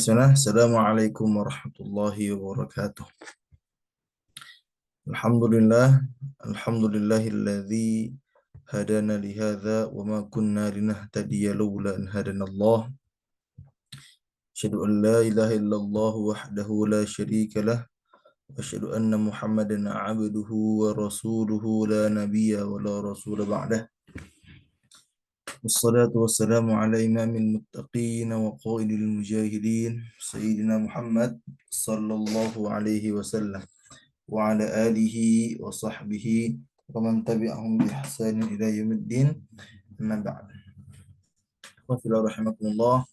Assalamualaikum warahmatullahi wabarakatuh. Alhamdulillah, alhamdulillahilladzi hadana li hadza wa ma kunna linahtadiya laula an hadanallah. Asyhadu an la ilaha illallah wahdahu la syarika lah wa asyhadu anna Muhammadan abduhu wa rasuluhu la nabiyya wa la rasula ba'dah. Wassalatu wassalamu ala imamil muttaqin wa qaidil mujahidin sayyidina Muhammad sallallahu alaihi wasallam wa ala alihi wa sahbihi wa man tabi'ahum bi ihsanin ila yaumiddin. Amma ba'd. Wa fila rahimakumullah,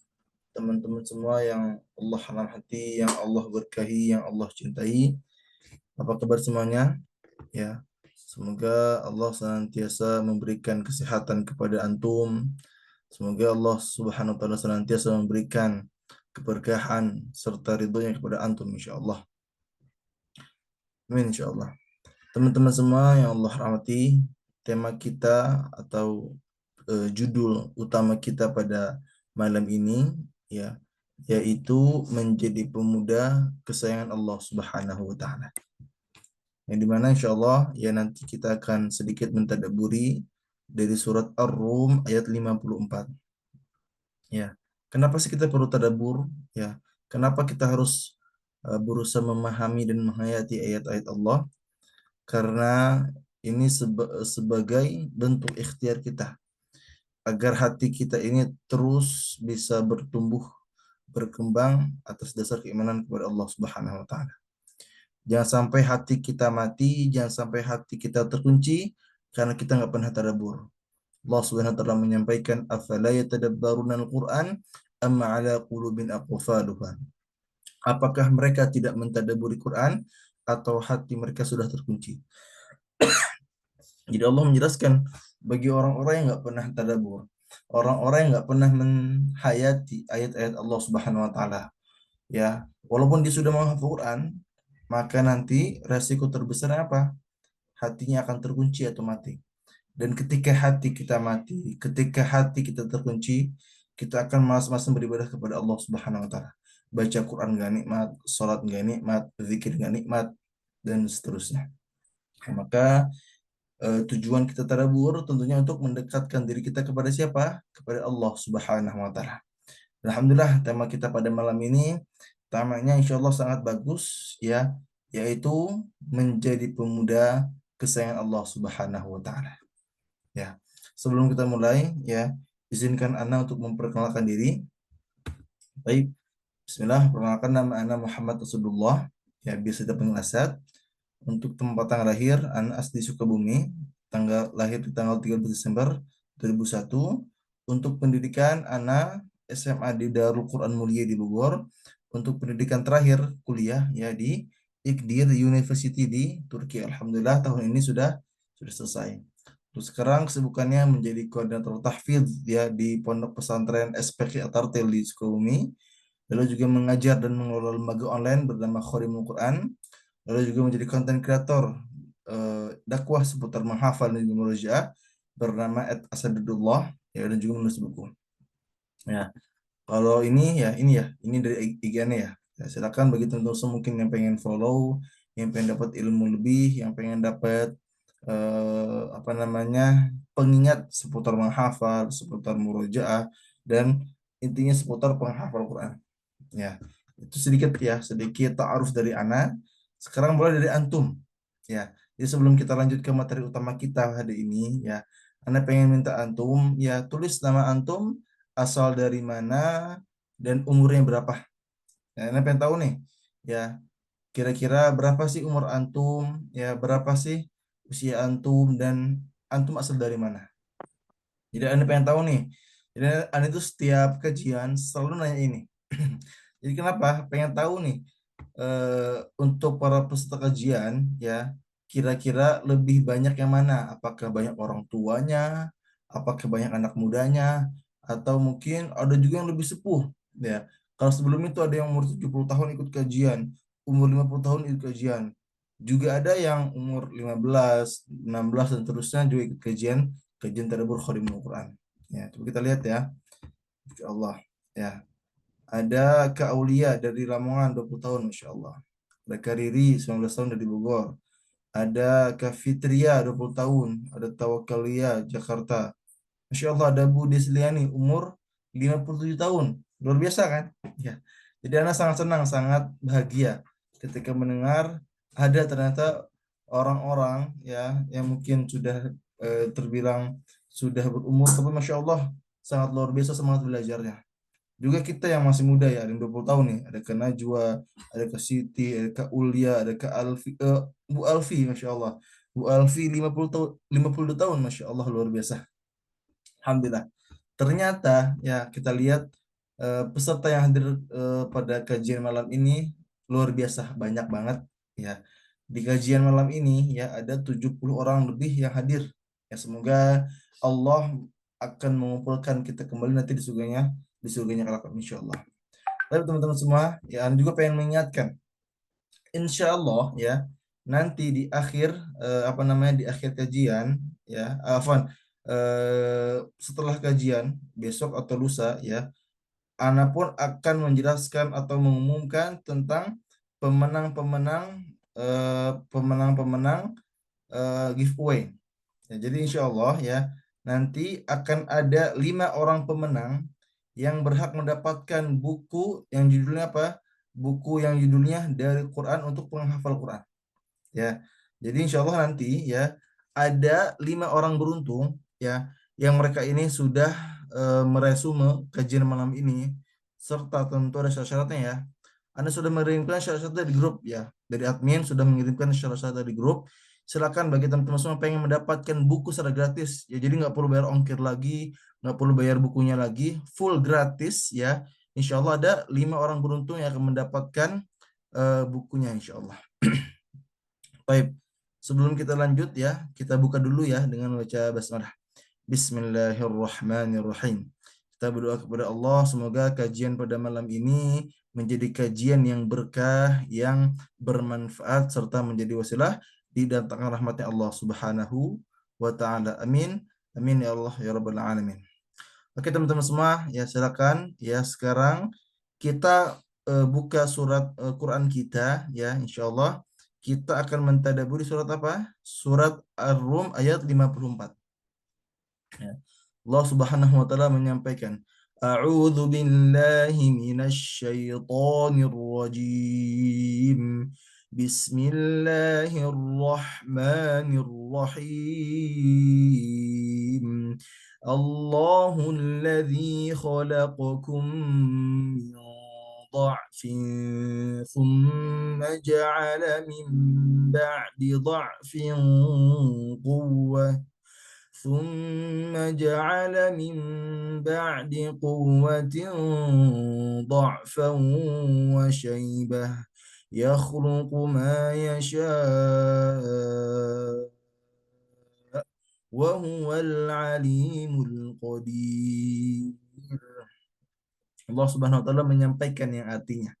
teman-teman semua yang Allah rahmati, yang Allah berkahi, yang Allah cintai. Apa kabar semuanya? Ya. Semoga Allah senantiasa memberikan kesehatan kepada antum. Semoga Allah Subhanahu wa taala senantiasa memberikan keberkahan serta ridhonya kepada antum insyaallah. Amin insyaallah. Teman-teman semua yang Allah rahmati, tema kita atau judul utama kita pada malam ini ya yaitu menjadi pemuda kesayangan Allah Subhanahu wa taala. Yang dimana insyaallah ya nanti kita akan sedikit mentadabburi dari surat Ar-Rum ayat 54. Ya. Kenapa sih kita perlu tadabbur? Ya. Kenapa kita harus berusaha memahami dan menghayati ayat-ayat Allah? Karena ini sebagai bentuk ikhtiar kita agar hati kita ini terus bisa bertumbuh, berkembang atas dasar keimanan kepada Allah Subhanahu wa taala. Jangan sampai hati kita mati, jangan sampai hati kita terkunci karena kita nggak pernah tadabbur. Allah Subhanahu wa taala menyampaikan afala yatadabbaruna al-Qur'an amma ala qulubin aqfaluha. Apakah mereka tidak mentadabburi Quran atau hati mereka sudah terkunci? Jadi Allah menjelaskan bagi orang-orang yang nggak pernah tadabbur, orang-orang yang nggak pernah menghayati ayat-ayat Allah Subhanahu wa taala, ya, walaupun dia sudah menghafal Quran, maka nanti resiko terbesar apa? Hatinya akan terkunci atau mati. Dan ketika hati kita mati, ketika hati kita terkunci, kita akan malas-malasan beribadah kepada Allah Subhanahu wa taala. Baca Quran gak nikmat, salat gak nikmat, zikir gak nikmat, dan seterusnya. Maka tujuan kita tadabbur tentunya untuk mendekatkan diri kita kepada siapa? Kepada Allah Subhanahu wa taala. Alhamdulillah tema kita pada malam ini temanya insya Allah sangat bagus ya, yaitu menjadi pemuda kesayangan Allah Subhanahu wa taala. Ya. Sebelum kita mulai ya, izinkan Ana untuk memperkenalkan diri. Baik. Bismillah, perkenalkan nama Ana Muhammad Rasulullah, ya biasa dipanggil Asad. Untuk tempat tanggal lahir, Ana asli Sukabumi, tanggal lahir di tanggal 13 Desember 2001. Untuk pendidikan, Ana SMA di Darul Quran Mulia di Bogor. Untuk pendidikan terakhir kuliah ya di Iqdir University di Turki. Alhamdulillah tahun ini sudah selesai. Terus sekarang kesibukannya menjadi koordinator tahfidz ya di Pondok Pesantren SPQ Atartel di Sukabumi. Lalu juga mengajar dan mengelola lembaga online bernama Khorimul Quran. Lalu juga menjadi konten kreator dakwah seputar menghafal dan murojaah bernama @asadudullah ya, dan juga menulis buku. Ya, kalau ini dari IG-nya ya. Ya, silakan bagi teman-teman mungkin yang pengen follow, yang pengen dapat ilmu lebih, yang pengen dapat pengingat seputar menghafal, seputar murojaah, dan intinya seputar penghafal Quran. Ya, itu sedikit ta'aruf dari Ana. Sekarang mulai dari antum. Ya, jadi sebelum kita lanjut ke materi utama kita hari ini, ya, Ana pengen minta antum, ya, tulis nama antum, asal dari mana, dan umurnya berapa. Ya, Ana pengen tahu nih, ya, kira-kira berapa sih umur antum, ya, berapa sih usia antum, dan antum asal dari mana. Jadi Anda pengen tahu nih. Jadi Anda itu setiap kajian selalu nanya ini. Jadi kenapa? Pengen tahu nih untuk para peserta kajian ya, kira-kira lebih banyak yang mana? Apakah banyak orang tuanya? Apakah banyak anak mudanya? Atau mungkin ada juga yang lebih sepuh ya. Kalau sebelum itu ada yang umur 70 tahun ikut kajian, umur 50 tahun ikut kajian. Juga ada yang umur 15, 16 dan terusnya juga ikut kajian tadabbur Khorimul Quran. Ya, coba kita lihat ya. Insyaallah. Ya. Ada Kak Aulia dari Lamongan 20 tahun, Masya Allah. Ada Kak Riri 19 tahun dari Bogor. Ada Kak Fitria 20 tahun. Ada Tawakalia Jakarta. Masya Allah, ada Bu Desliani umur 57 tahun. Luar biasa kan? Ya. Jadi anak sangat senang, sangat bahagia ketika mendengar ada ternyata orang-orang ya yang mungkin sudah terbilang sudah berumur, tapi Masya Allah sangat luar biasa semangat belajarnya. Juga kita yang masih muda ya, ada yang 20 tahun nih, ada Kak Najwa, ada Kak Siti, ada Kak Ulia, ada Kak Alfi, Bu Alfi, Masya Allah. Bu Alfi 50 tahun, 52 tahun, Masya Allah luar biasa. Alhamdulillah. Ternyata ya kita lihat peserta yang hadir pada kajian malam ini luar biasa banyak banget ya. Di kajian malam ini ya ada 70 orang lebih yang hadir. Ya semoga Allah akan mengumpulkan kita kembali nanti di surganya kelak insyaallah. Tapi teman-teman semua ya Anda juga pengen mengingatkan insya Allah ya nanti di akhir apa namanya di akhir kajian ya Afwan setelah kajian besok atau lusa ya Ana pun akan menjelaskan atau mengumumkan tentang pemenang-pemenang pemenang-pemenang giveaway. Ya, jadi insya Allah ya nanti akan ada 5 orang pemenang yang berhak mendapatkan buku yang judulnya apa? Buku yang judulnya Dari Quran untuk Penghafal Quran. Ya, jadi insya Allah nanti ya ada 5 orang beruntung ya yang mereka ini sudah meresume kajian malam ini serta tentu ada syarat-syaratnya ya. Anda sudah mengirimkan syarat-syaratnya di grup ya. Dari admin sudah mengirimkan syarat-syaratnya di grup. Silakan bagi teman-teman semua pengen mendapatkan buku secara gratis ya. Jadi nggak perlu bayar ongkir lagi, nggak perlu bayar bukunya lagi, full gratis ya. Insya Allah ada 5 orang beruntung yang akan mendapatkan bukunya insya Allah. Baik, sebelum kita lanjut ya, kita buka dulu ya dengan baca basmalah. Bismillahirrahmanirrahim. Kita berdoa kepada Allah semoga kajian pada malam ini menjadi kajian yang berkah, yang bermanfaat serta menjadi wasilah didatangkan rahmatnya Allah Subhanahu wa taala. Amin. Amin ya Allah ya rabbal alamin. Oke teman-teman semua, ya silakan ya sekarang kita buka surat Quran kita ya insyaallah kita akan mentadaburi surat apa? Surat Ar-Rum ayat 54. Ya. Allah Subhanahu wa taala menyampaikan, A'udzu billahi minasy syaithanir rajim. Bismillahirrahmanirrahim. Allahul ladzi khalaqakum min ضعف ثم جعل من بعد ضعف قوة ثم جعل من بعد قوة ضعفا وشيبة يخلق ما يشاء وهو العليم القدير. Allah Subhanahu wa taala menyampaikan yang artinya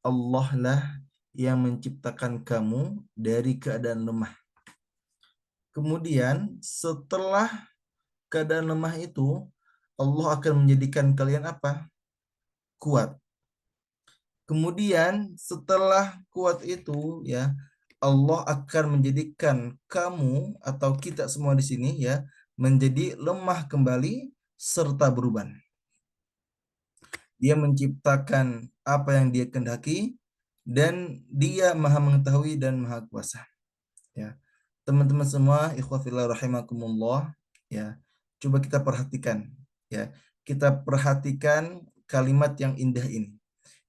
Allah lah yang menciptakan kamu dari keadaan lemah. Kemudian setelah keadaan lemah itu Allah akan menjadikan kalian apa? Kuat. Kemudian setelah kuat itu ya Allah akan menjadikan kamu atau kita semua di sini ya menjadi lemah kembali serta berubah. Dia menciptakan apa yang dia kehendaki dan dia maha mengetahui dan maha kuasa. Ya. Teman-teman semua, ikhwafillah rahimakumullah, ya. Coba kita perhatikan, ya. Kita perhatikan kalimat yang indah ini.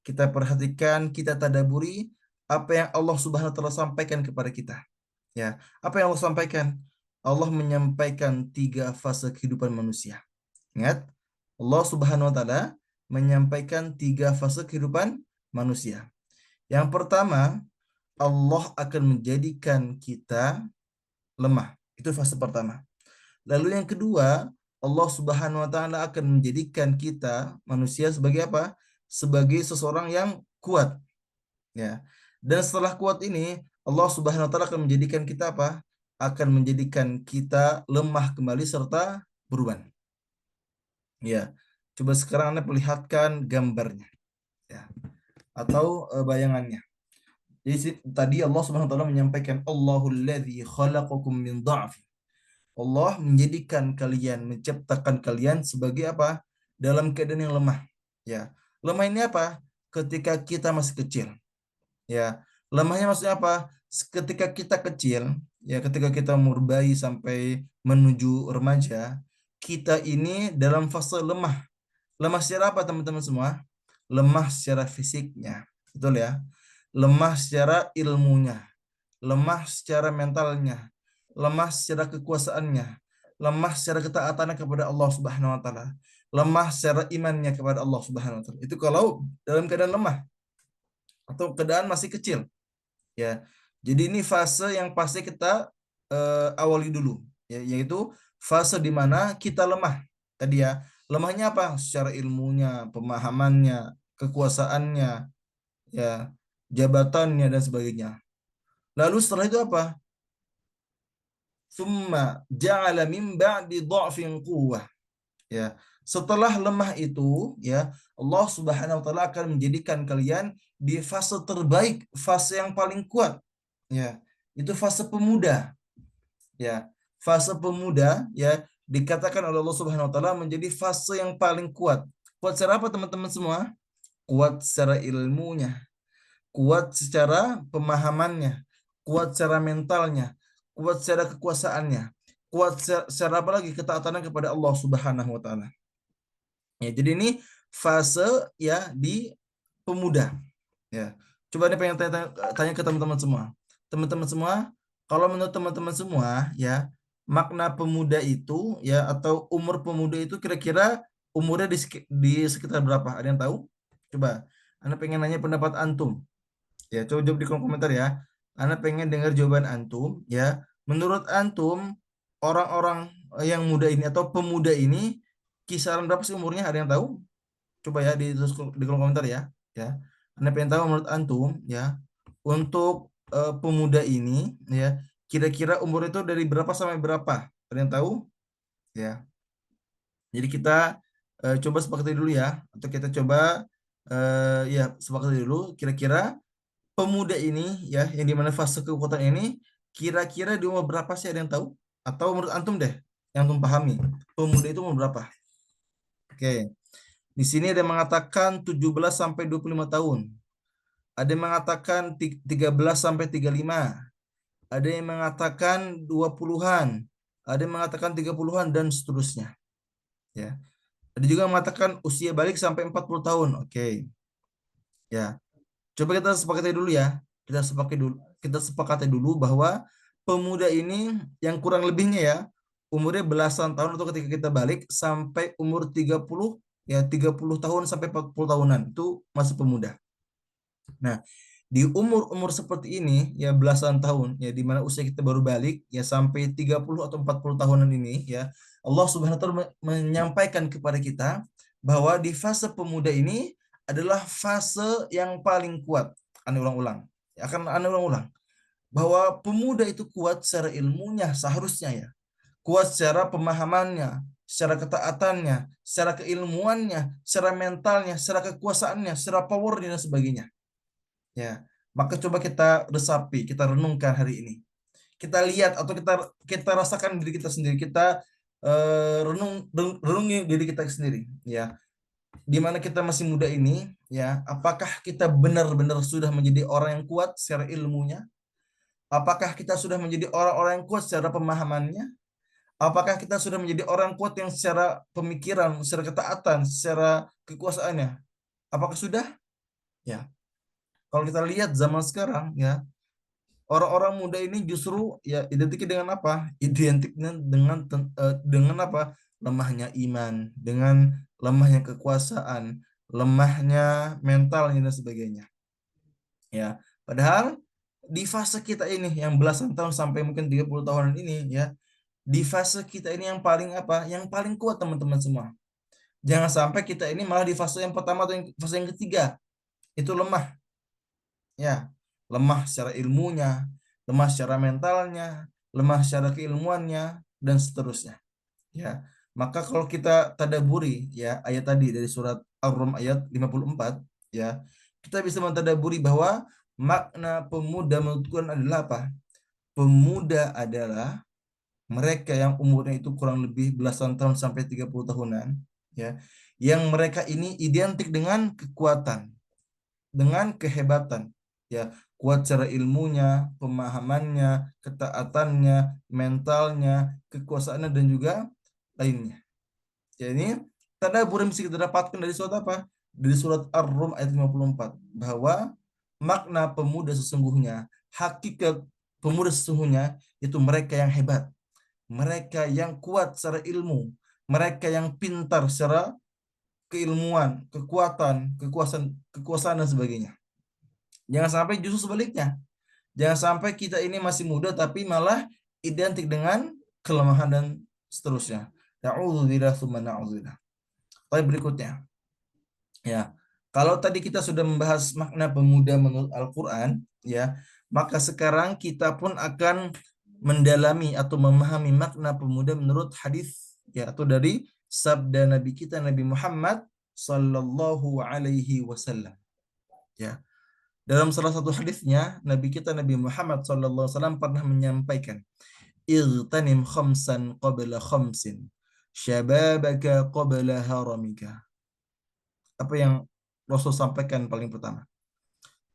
Kita perhatikan, kita tadaburi apa yang Allah Subhanahu wa taala sampaikan kepada kita. Ya, apa yang Allah sampaikan? Allah menyampaikan 3 fase kehidupan manusia. Ingat, Allah Subhanahu wa taala menyampaikan 3 fase kehidupan manusia. Yang pertama, Allah akan menjadikan kita lemah. Itu fase pertama. Lalu yang kedua, Allah Subhanahu wa taala akan menjadikan kita manusia sebagai apa? Sebagai seseorang yang kuat. Ya. Dan setelah kuat ini, Allah Subhanahu wa taala akan menjadikan kita apa? Akan menjadikan kita lemah kembali serta berubah. Ya. Coba sekarang Anda perlihatkan gambarnya. ya, atau bayangannya. Jadi tadi Allah Subhanahu wa taala menyampaikan Allahul ladzi khalaqakum min dha'f. Allah menjadikan kalian, menciptakan kalian sebagai apa? Dalam keadaan yang lemah. Ya. Lemah ini apa? Ketika kita masih kecil. Ya. Lemahnya maksudnya apa? Ketika kita kecil, ya ketika kita umur bayi sampai menuju remaja, kita ini dalam fase lemah. Lemah secara apa teman-teman semua? Lemah secara fisiknya. Betul ya? Lemah secara ilmunya, lemah secara mentalnya, lemah secara kekuasaannya, lemah secara ketaatannya kepada Allah Subhanahu wa taala, lemah secara imannya kepada Allah Subhanahu wa taala. Itu kalau dalam keadaan lemah atau keadaan masih kecil, ya. Jadi ini fase yang pasti kita awali dulu, ya, yaitu fase di mana kita lemah. Tadi ya, lemahnya apa? Secara ilmunya, pemahamannya, kekuasaannya, ya, jabatannya dan sebagainya. Lalu setelah itu apa? Summa ja'ala min ba'di dha'fin quwwah. Ya. Setelah lemah itu, ya, Allah Subhanahu wa taala akan menjadikan kalian di fase terbaik, fase yang paling kuat. Ya. Itu fase pemuda. Ya. Fase pemuda, ya, dikatakan oleh Allah Subhanahu wa taala menjadi fase yang paling kuat. Kuat secara apa teman-teman semua? Kuat secara ilmunya, kuat secara pemahamannya, kuat secara mentalnya, kuat secara kekuasaannya, kuat secara apa lagi? Ketaatannya kepada Allah Subhanahu wa taala. Ya, jadi ini fase, ya, di pemuda, ya. Coba nih pengen tanya ke teman-teman semua. Teman-teman semua, kalau menurut teman-teman semua, ya, makna pemuda itu, ya, atau umur pemuda itu kira-kira umurnya di sekitar berapa? Ada yang tahu? Coba. Anda pengen nanya pendapat antum. Ya, coba jawab di kolom komentar ya. Anda pengen dengar jawaban antum, ya. Menurut antum, orang-orang yang muda ini atau pemuda ini kisaran berapa sih umurnya? Ada yang tahu? Coba ya di kolom komentar ya. Ya. Anda pengen tahu menurut antum, ya. Untuk pemuda ini, ya, kira-kira umur itu dari berapa sampai berapa? Ada yang tahu? Ya. Jadi kita coba sepakati dulu ya, atau kita coba ya sepakati dulu kira-kira pemuda ini, ya, yang dimana fase kekuatan ini kira-kira di umur berapa sih, ada yang tahu? Atau menurut antum deh, yang antum pahami, pemuda itu umur berapa? Oke, di sini ada yang mengatakan 17 sampai 25 tahun. Ada yang mengatakan 13 sampai 35. Ada yang mengatakan 20-an. Ada yang mengatakan 30-an dan seterusnya. Ya. Ada juga yang mengatakan usia balik sampai 40 tahun. Oke. Ya. Coba kita sepakati dulu ya. Kita sepakati dulu bahwa pemuda ini yang kurang lebihnya, ya, umurnya belasan tahun atau ketika kita balik sampai umur 30, ya, 30 tahun sampai 40 tahunan itu masih pemuda. Nah, di umur-umur seperti ini, ya, belasan tahun, ya, di mana usia kita baru balik, ya, sampai 30 atau 40 tahunan ini, ya, Allah Subhanahu wa taala menyampaikan kepada kita bahwa di fase pemuda ini adalah fase yang paling kuat. Anda ulang-ulang. Ya, akan Anda ulang-ulang bahwa pemuda itu kuat secara ilmunya seharusnya, ya. Kuat secara pemahamannya, secara ketaatannya, secara keilmuannya, secara mentalnya, secara kekuasaannya, secara power dan sebagainya. Ya, maka coba kita resapi, kita renungkan hari ini. Kita lihat atau kita rasakan diri kita sendiri. Kita renungi diri kita sendiri, ya. Di mana kita masih muda ini, ya, apakah kita benar-benar sudah menjadi orang yang kuat secara ilmunya? Apakah kita sudah menjadi orang-orang yang kuat secara pemahamannya? Apakah kita sudah menjadi orang kuat yang secara pemikiran, secara ketaatan, secara kekuasaannya? Apakah sudah? Ya. Kalau kita lihat zaman sekarang, ya, orang-orang muda ini justru, ya, identik dengan apa? Identiknya dengan apa? Lemahnya iman, dengan lemahnya kekuasaan, lemahnya mentalnya dan sebagainya. Ya, padahal di fase kita ini yang belasan tahun sampai mungkin 30 tahunan ini, ya, di fase kita ini yang paling apa? Yang paling kuat teman-teman semua. Jangan sampai kita ini malah di fase yang pertama atau fase yang ketiga itu lemah. Ya, lemah secara ilmunya, lemah secara mentalnya, lemah secara keilmuannya dan seterusnya. Ya, maka kalau kita tadaburi, ya, ayat tadi dari surat Ar-Rum ayat 54, ya, kita bisa mentadaburi bahwa makna pemuda menurut Quran adalah apa? Pemuda adalah mereka yang umurnya itu kurang lebih belasan tahun sampai 30 tahunan, ya, yang mereka ini identik dengan kekuatan, dengan kehebatan, ya, kuat secara ilmunya, pemahamannya, ketaatannya, mentalnya, kekuasaannya dan juga lainnya. Jadi tadabur yang bisa kita dapatkan dari surat apa? Dari surat Ar-Rum ayat 54 bahwa makna pemuda sesungguhnya, hakikat pemuda sesungguhnya itu mereka yang hebat, mereka yang kuat secara ilmu, mereka yang pintar secara keilmuan, kekuatan, kekuasaan dan sebagainya. Jangan sampai justru sebaliknya. Jangan sampai kita ini masih muda tapi malah identik dengan kelemahan dan seterusnya. Na'udzubillah tsumma na'udzubillah. Baik, berikutnya. Ya. Kalau tadi kita sudah membahas makna pemuda menurut Al-Qur'an, ya, maka sekarang kita pun akan mendalami atau memahami makna pemuda menurut hadis, ya, atau dari sabda Nabi kita Nabi Muhammad sallallahu alaihi wasallam. Ya. Dalam salah satu hadisnya, Nabi kita Nabi Muhammad sallallahu alaihi wasallam pernah menyampaikan, "Igtanim khamsan qabla khamsin, syababaka qabla haramika." Apa yang Rasul sampaikan paling pertama?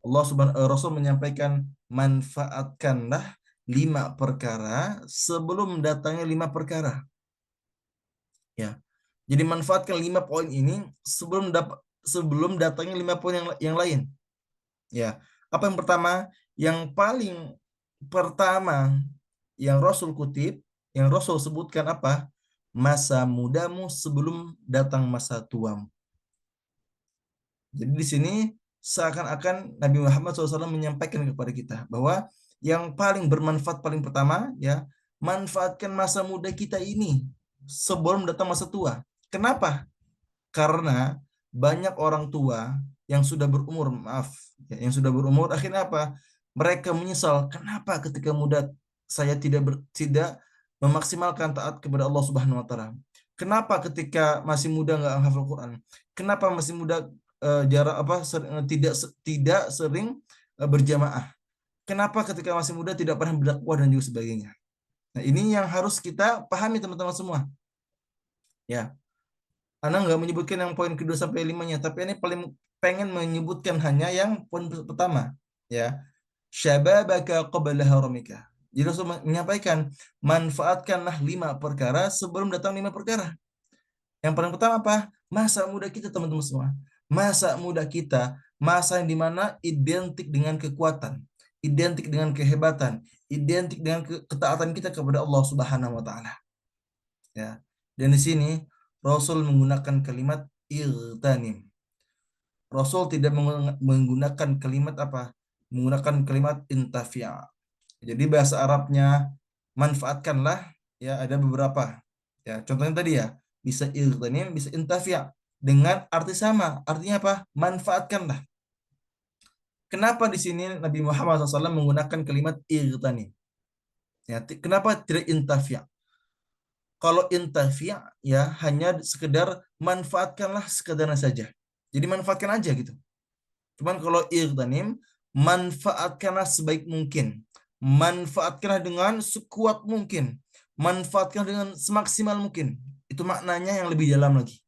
Rasul menyampaikan, manfaatkanlah 5 perkara sebelum datangnya 5 perkara. Ya. Jadi manfaatkan 5 poin ini sebelum datangnya 5 poin yang lain. Ya. Apa yang pertama? Yang paling pertama yang Rasul kutip, yang Rasul sebutkan apa? Masa mudamu sebelum datang masa tuamu. Jadi di sini seakan-akan Nabi Muhammad SAW menyampaikan kepada kita bahwa yang paling bermanfaat paling pertama, ya, manfaatkan masa muda kita ini sebelum datang masa tua. Kenapa? Karena banyak orang tua yang sudah berumur, ya, yang sudah berumur akhirnya apa? Mereka menyesal, kenapa ketika muda saya tidak memaksimalkan taat kepada Allah Subhanahu wa taala. Kenapa ketika masih muda nggak hafal Quran? Kenapa masih muda tidak sering berjamaah? Kenapa ketika masih muda tidak pernah berdakwah dan juga sebagainya? Nah, ini yang harus kita pahami teman-teman semua. Ya, Anda nggak menyebutkan yang poin kedua sampai limanya, tapi ini paling pengen menyebutkan hanya yang poin pertama. Ya, syababaka qabla haramika. Jadi Rasul menyampaikan, manfaatkanlah 5 perkara sebelum datang 5 perkara. Yang paling pertama apa? Masa muda kita teman-teman semua. Masa muda kita, masa yang dimana identik dengan kekuatan, identik dengan kehebatan, identik dengan ketaatan kita kepada Allah Subhanahu wa taala. Ya. Dan di sini Rasul menggunakan kalimat irtanim. Rasul tidak menggunakan kalimat apa? Menggunakan kalimat intafi'a. Jadi bahasa Arabnya manfaatkanlah, ya, ada beberapa. Ya, contohnya tadi ya, bisa irtanim, bisa intafi'a dengan arti sama. Artinya apa? Manfaatkanlah. Kenapa di sini Nabi Muhammad SAW menggunakan kalimat irtanim? Ya, kenapa tidak intafi'a? Kalau intafi' ya hanya sekedar manfaatkanlah sekedarnya saja. Jadi manfaatkan aja gitu. Cuman kalau irtanim, manfaatkanlah sebaik mungkin. Manfaatkanlah dengan sekuat mungkin. Manfaatkan dengan semaksimal mungkin. Itu maknanya yang lebih dalam lagi.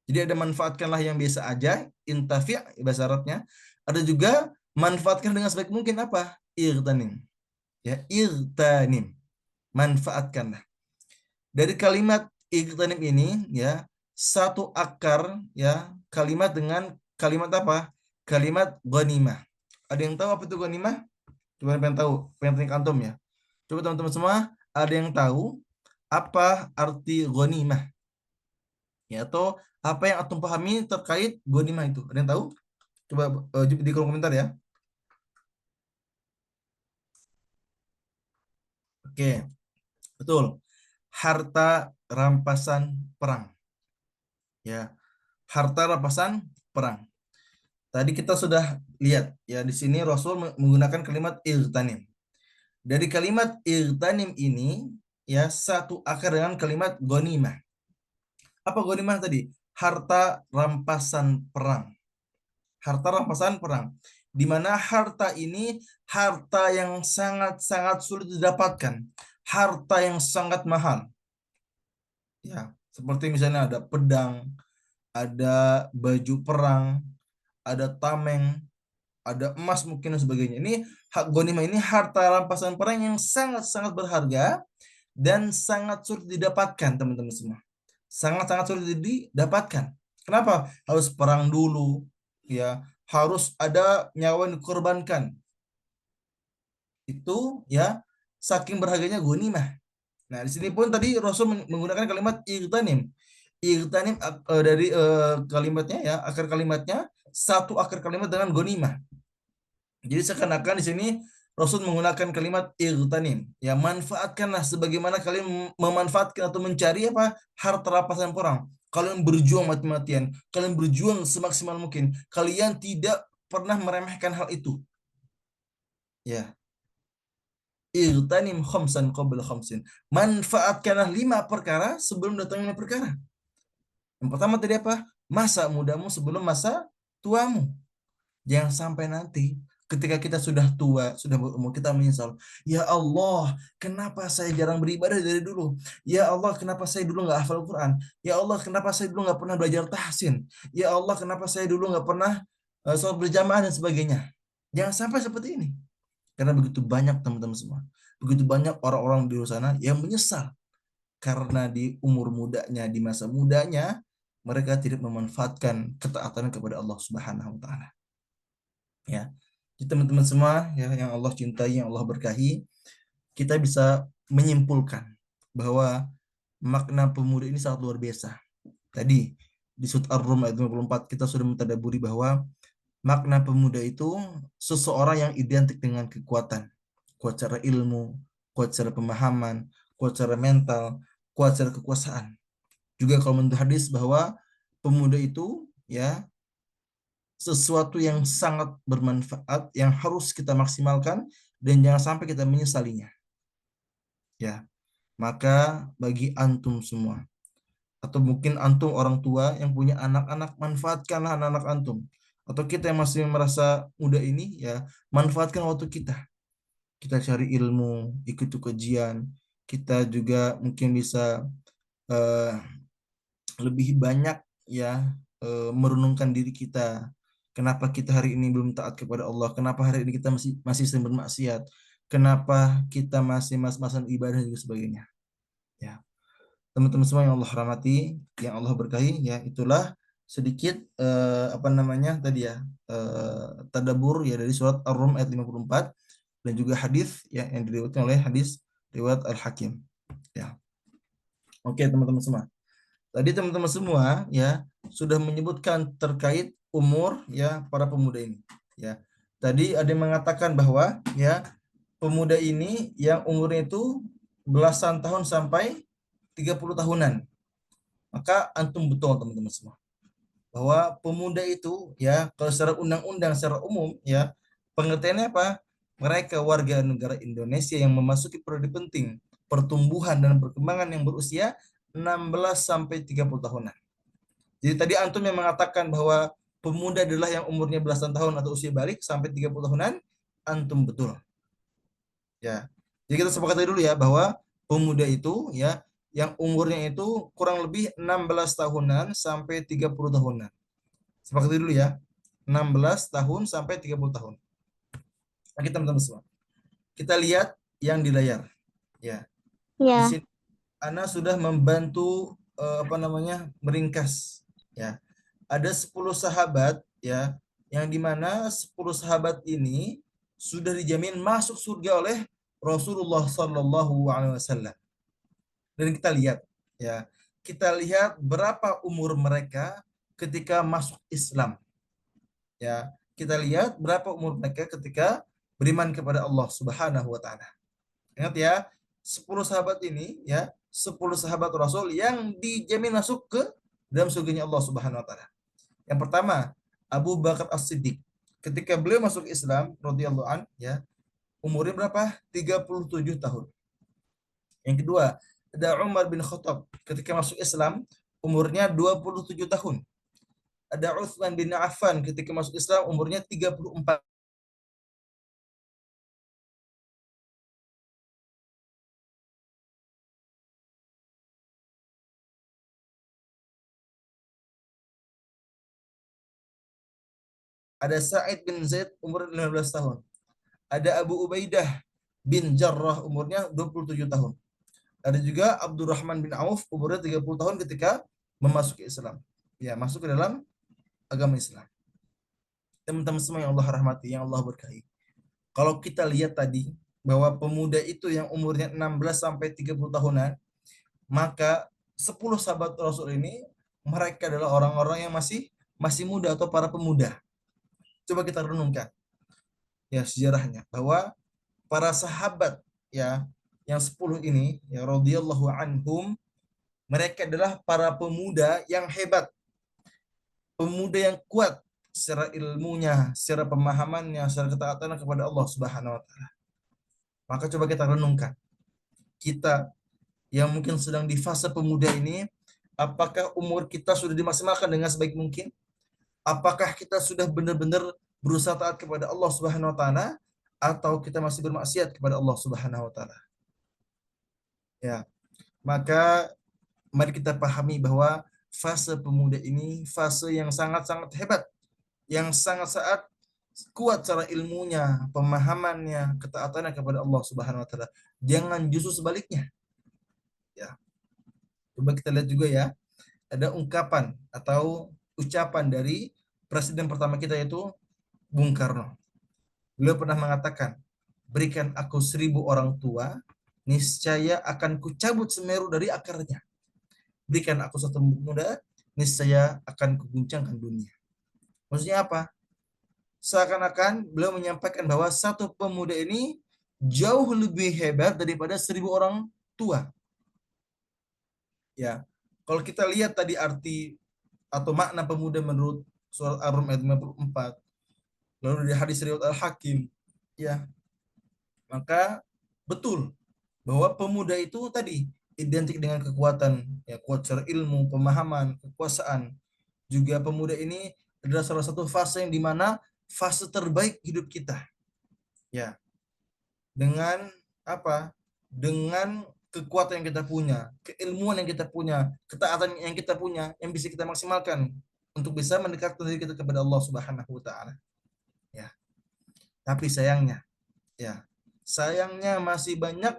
Jadi ada manfaatkanlah yang biasa aja, intafi' bahasa Arabnya. Ada juga manfaatkan dengan sebaik mungkin apa? Irtanim. Ya, irtanim. Manfaatkanlah. Dari kalimat igtanim ini, ya, satu akar, ya, kalimat dengan kalimat apa? Kalimat ghanimah. Ada yang tahu apa itu ghanimah? Coba pengen tahu, pengen tanya antum ya. Coba teman-teman semua, ada yang tahu apa arti ghanimah? Ya, atau apa yang antum pahami terkait ghanimah itu? Ada yang tahu? Coba di kolom komentar ya. Oke, betul. Harta rampasan perang. Ya, harta rampasan perang. Tadi kita sudah lihat ya, di sini Rasul menggunakan kalimat irtanim. Dari kalimat irtanim ini, ya, satu akar dengan kalimat ghanimah. Apa ghanimah tadi? Harta rampasan perang. Harta rampasan perang. Di mana harta ini harta yang sangat-sangat sulit didapatkan. Harta yang sangat mahal. Ya, seperti misalnya ada pedang, ada baju perang, ada tameng, ada emas mungkin dan sebagainya. Ini hak ghanimah ini harta rampasan perang yang sangat-sangat berharga dan sangat sulit didapatkan, teman-teman semua. Sangat-sangat sulit didapatkan. Kenapa? Harus perang dulu, ya. Harus ada nyawa yang dikorbankan. Itu ya saking berharganya ghanimah. Nah, di sini pun tadi Rasul menggunakan kalimat irtanim. Irtanim dari kalimatnya ya, akar kalimatnya satu akar kalimat dengan ghanimah. Jadi seakan-akan di sini Rasul menggunakan kalimat irtanim. Ya, manfaatkanlah sebagaimana kalian memanfaatkan atau mencari apa? Harta rampasan perang. Kalian berjuang mati-matian. Kalian berjuang semaksimal mungkin. Kalian tidak pernah meremehkan hal itu. Ya. Irtanim khamsan qabla khamsin. Manfaatkanlah 5 perkara sebelum datangnya perkara. Yang pertama tadi apa? Masa mudamu sebelum masa tuamu. Jangan sampai nanti ketika kita sudah tua, sudah berumur, kita menyesal. Ya Allah, kenapa saya jarang beribadah dari dulu? Ya Allah, kenapa saya dulu nggak hafal Quran? Ya Allah, kenapa saya dulu nggak pernah belajar tahsin? Ya Allah, kenapa saya dulu nggak pernah sholat berjamaah dan sebagainya? Jangan sampai seperti ini. Karena begitu banyak teman-teman semua. Begitu banyak orang-orang di luar sana yang menyesal. Karena di umur mudanya, di masa mudanya, mereka tidak memanfaatkan ketaatan kepada Allah Subhanahu wa taala. Ya. Jadi teman-teman semua ya yang Allah cintai, yang Allah berkahi, kita bisa menyimpulkan bahwa makna pemuda ini sangat luar biasa. Tadi di surat Ar-Rum ayat 54 kita sudah mentadaburi bahwa makna pemuda itu seseorang yang identik dengan kekuatan, kuat secara ilmu, kuat secara pemahaman, kuat secara mental, kuat secara kekuasaan. Juga kalau menurut hadis bahwa pemuda itu ya sesuatu yang sangat bermanfaat yang harus kita maksimalkan dan jangan sampai kita menyesalinya. Ya, maka bagi antum semua atau mungkin antum orang tua yang punya anak-anak, manfaatkanlah anak-anak antum. Atau kita yang masih merasa muda ini ya, manfaatkan waktu kita. Kita cari ilmu, ikut kajian, kita juga mungkin bisa eh, lebih banyak ya merenungkan diri kita. Kenapa kita hari ini belum taat kepada Allah? Kenapa hari ini kita masih masih sering bermaksiat? Kenapa kita masih mas-masan ibadah dan juga sebagainya? Ya, teman-teman semua yang Allah rahmati, yang Allah berkahi, ya itulah sedikit apa namanya tadi ya tadabur ya dari surat Ar-Rum ayat 54 dan juga hadis ya yang diriwayatkan oleh hadis riwayat Al-Hakim. Ya. Oke, teman-teman semua. Tadi teman-teman semua ya sudah menyebutkan terkait umur ya para pemuda ini. Ya. Tadi ada yang mengatakan bahwa ya pemuda ini yang umurnya itu belasan tahun sampai 30 tahunan. Maka antum betul teman-teman semua. Bahwa pemuda itu ya kalau secara undang-undang secara umum ya pengertiannya apa? Mereka warga negara Indonesia yang memasuki periode penting pertumbuhan dan perkembangan yang berusia 16 sampai 30 tahunan. Jadi tadi antum yang mengatakan bahwa pemuda adalah yang umurnya belasan tahun atau usia balik sampai 30 tahunan, antum betul. Ya. Jadi kita sepakati dulu ya bahwa pemuda itu ya yang umurnya itu kurang lebih 16 tahunan sampai 30 tahunan. Sepakati dulu ya. 16 tahun sampai 30 tahun. Oke teman-teman semua. Kita lihat yang di layar. Ya. Di Ya, sini Ana sudah membantu apa namanya meringkas ya. Ada 10 sahabat ya yang dimana 10 sahabat ini sudah dijamin masuk surga oleh Rasulullah Shallallahu Alaihi Wasallam. Dan kita lihat ya, kita lihat berapa umur mereka ketika masuk Islam. Ya, kita lihat berapa umur mereka ketika beriman kepada Allah Subhanahu Wa Taala. Ingat ya, 10 sahabat ini ya, 10 sahabat Rasul yang dijamin masuk ke dalam surganya Allah Subhanahu Wa Taala. Yang pertama, Abu Bakar As-Siddiq. Ketika beliau masuk Islam, radhiyallahu an, ya, umurnya berapa? 37 tahun. Yang kedua, ada Umar bin Khattab. Ketika masuk Islam, umurnya 27 tahun. Yang ketiga, ada Utsman bin Affan. Ketika masuk Islam, umurnya 27 tahun. Yang keempat, ada Ali bin Abi Thalib. Ketika masuk Islam, umurnya 27 tahun. Yang kelima, ada Utsman bin Affan. Ketika masuk Islam, umurnya 27 tahun. Yang kedua, ada Umar bin Khattab. Ketika masuk Islam, umurnya 27 tahun. Ada Utsman bin Affan ketika masuk Islam umurnya 34. Ada Sa'id bin Zaid umur 15 tahun. Ada Abu Ubaidah bin Jarrah umurnya 27 tahun. Ada juga Abdurrahman bin Auf umurnya 30 tahun ketika memasuki Islam. Ya, masuk ke dalam agama Islam. Teman-teman semua yang Allah rahmati, yang Allah berkahi. Kalau kita lihat tadi bahwa pemuda itu yang umurnya 16 sampai 30 tahunan, maka 10 sahabat Rasul ini mereka adalah orang-orang yang masih masih muda atau para pemuda. Coba kita renungkan ya sejarahnya bahwa para sahabat ya yang 10 ini ya radhiyallahu anhum, mereka adalah para pemuda yang hebat, pemuda yang kuat secara ilmunya, secara pemahamannya, secara ketaatannya kepada Allah Subhanahu wa taala. Maka coba kita renungkan, kita yang mungkin sedang di fase pemuda ini, apakah umur kita sudah dimaksimalkan dengan sebaik mungkin? Apakah kita sudah benar-benar berusaha taat kepada Allah Subhanahu wa taala atau kita masih bermaksiat kepada Allah Subhanahu wa taala? Ya, maka mari kita pahami bahwa fase pemuda ini fase yang sangat-sangat hebat, yang sangat-sangat kuat secara ilmunya, pemahamannya, ketaatannya kepada Allah Subhanahu wa taala. Jangan justru sebaliknya. Ya. Coba kita lihat juga ya, ada ungkapan atau ucapan dari presiden pertama kita yaitu Bung Karno. Beliau pernah mengatakan, berikan aku 1000 orang tua, niscaya akan kucabut Semeru dari akarnya. Berikan aku satu muda, niscaya akan kuguncangkan dunia. Maksudnya apa? Seakan-akan beliau menyampaikan bahwa satu pemuda ini jauh lebih hebat daripada 1000 orang tua. Ya, kalau kita lihat tadi arti atau makna pemuda menurut surat Ar-Rum ayat 54, lalu dari hadis riwayat Al-Hakim, ya, maka betul bahwa pemuda itu tadi identik dengan kekuatan, ya, kuat secara ilmu, pemahaman, kekuasaan. Juga pemuda ini adalah salah satu fase yang dimana fase terbaik hidup kita. Ya, dengan apa? Dengan kekuatan yang kita punya, keilmuan yang kita punya, ketaatan yang kita punya, yang bisa kita maksimalkan untuk bisa mendekatkan diri kita kepada Allah Subhanahu wa taala. Ya. Tapi sayangnya, ya, sayangnya masih banyak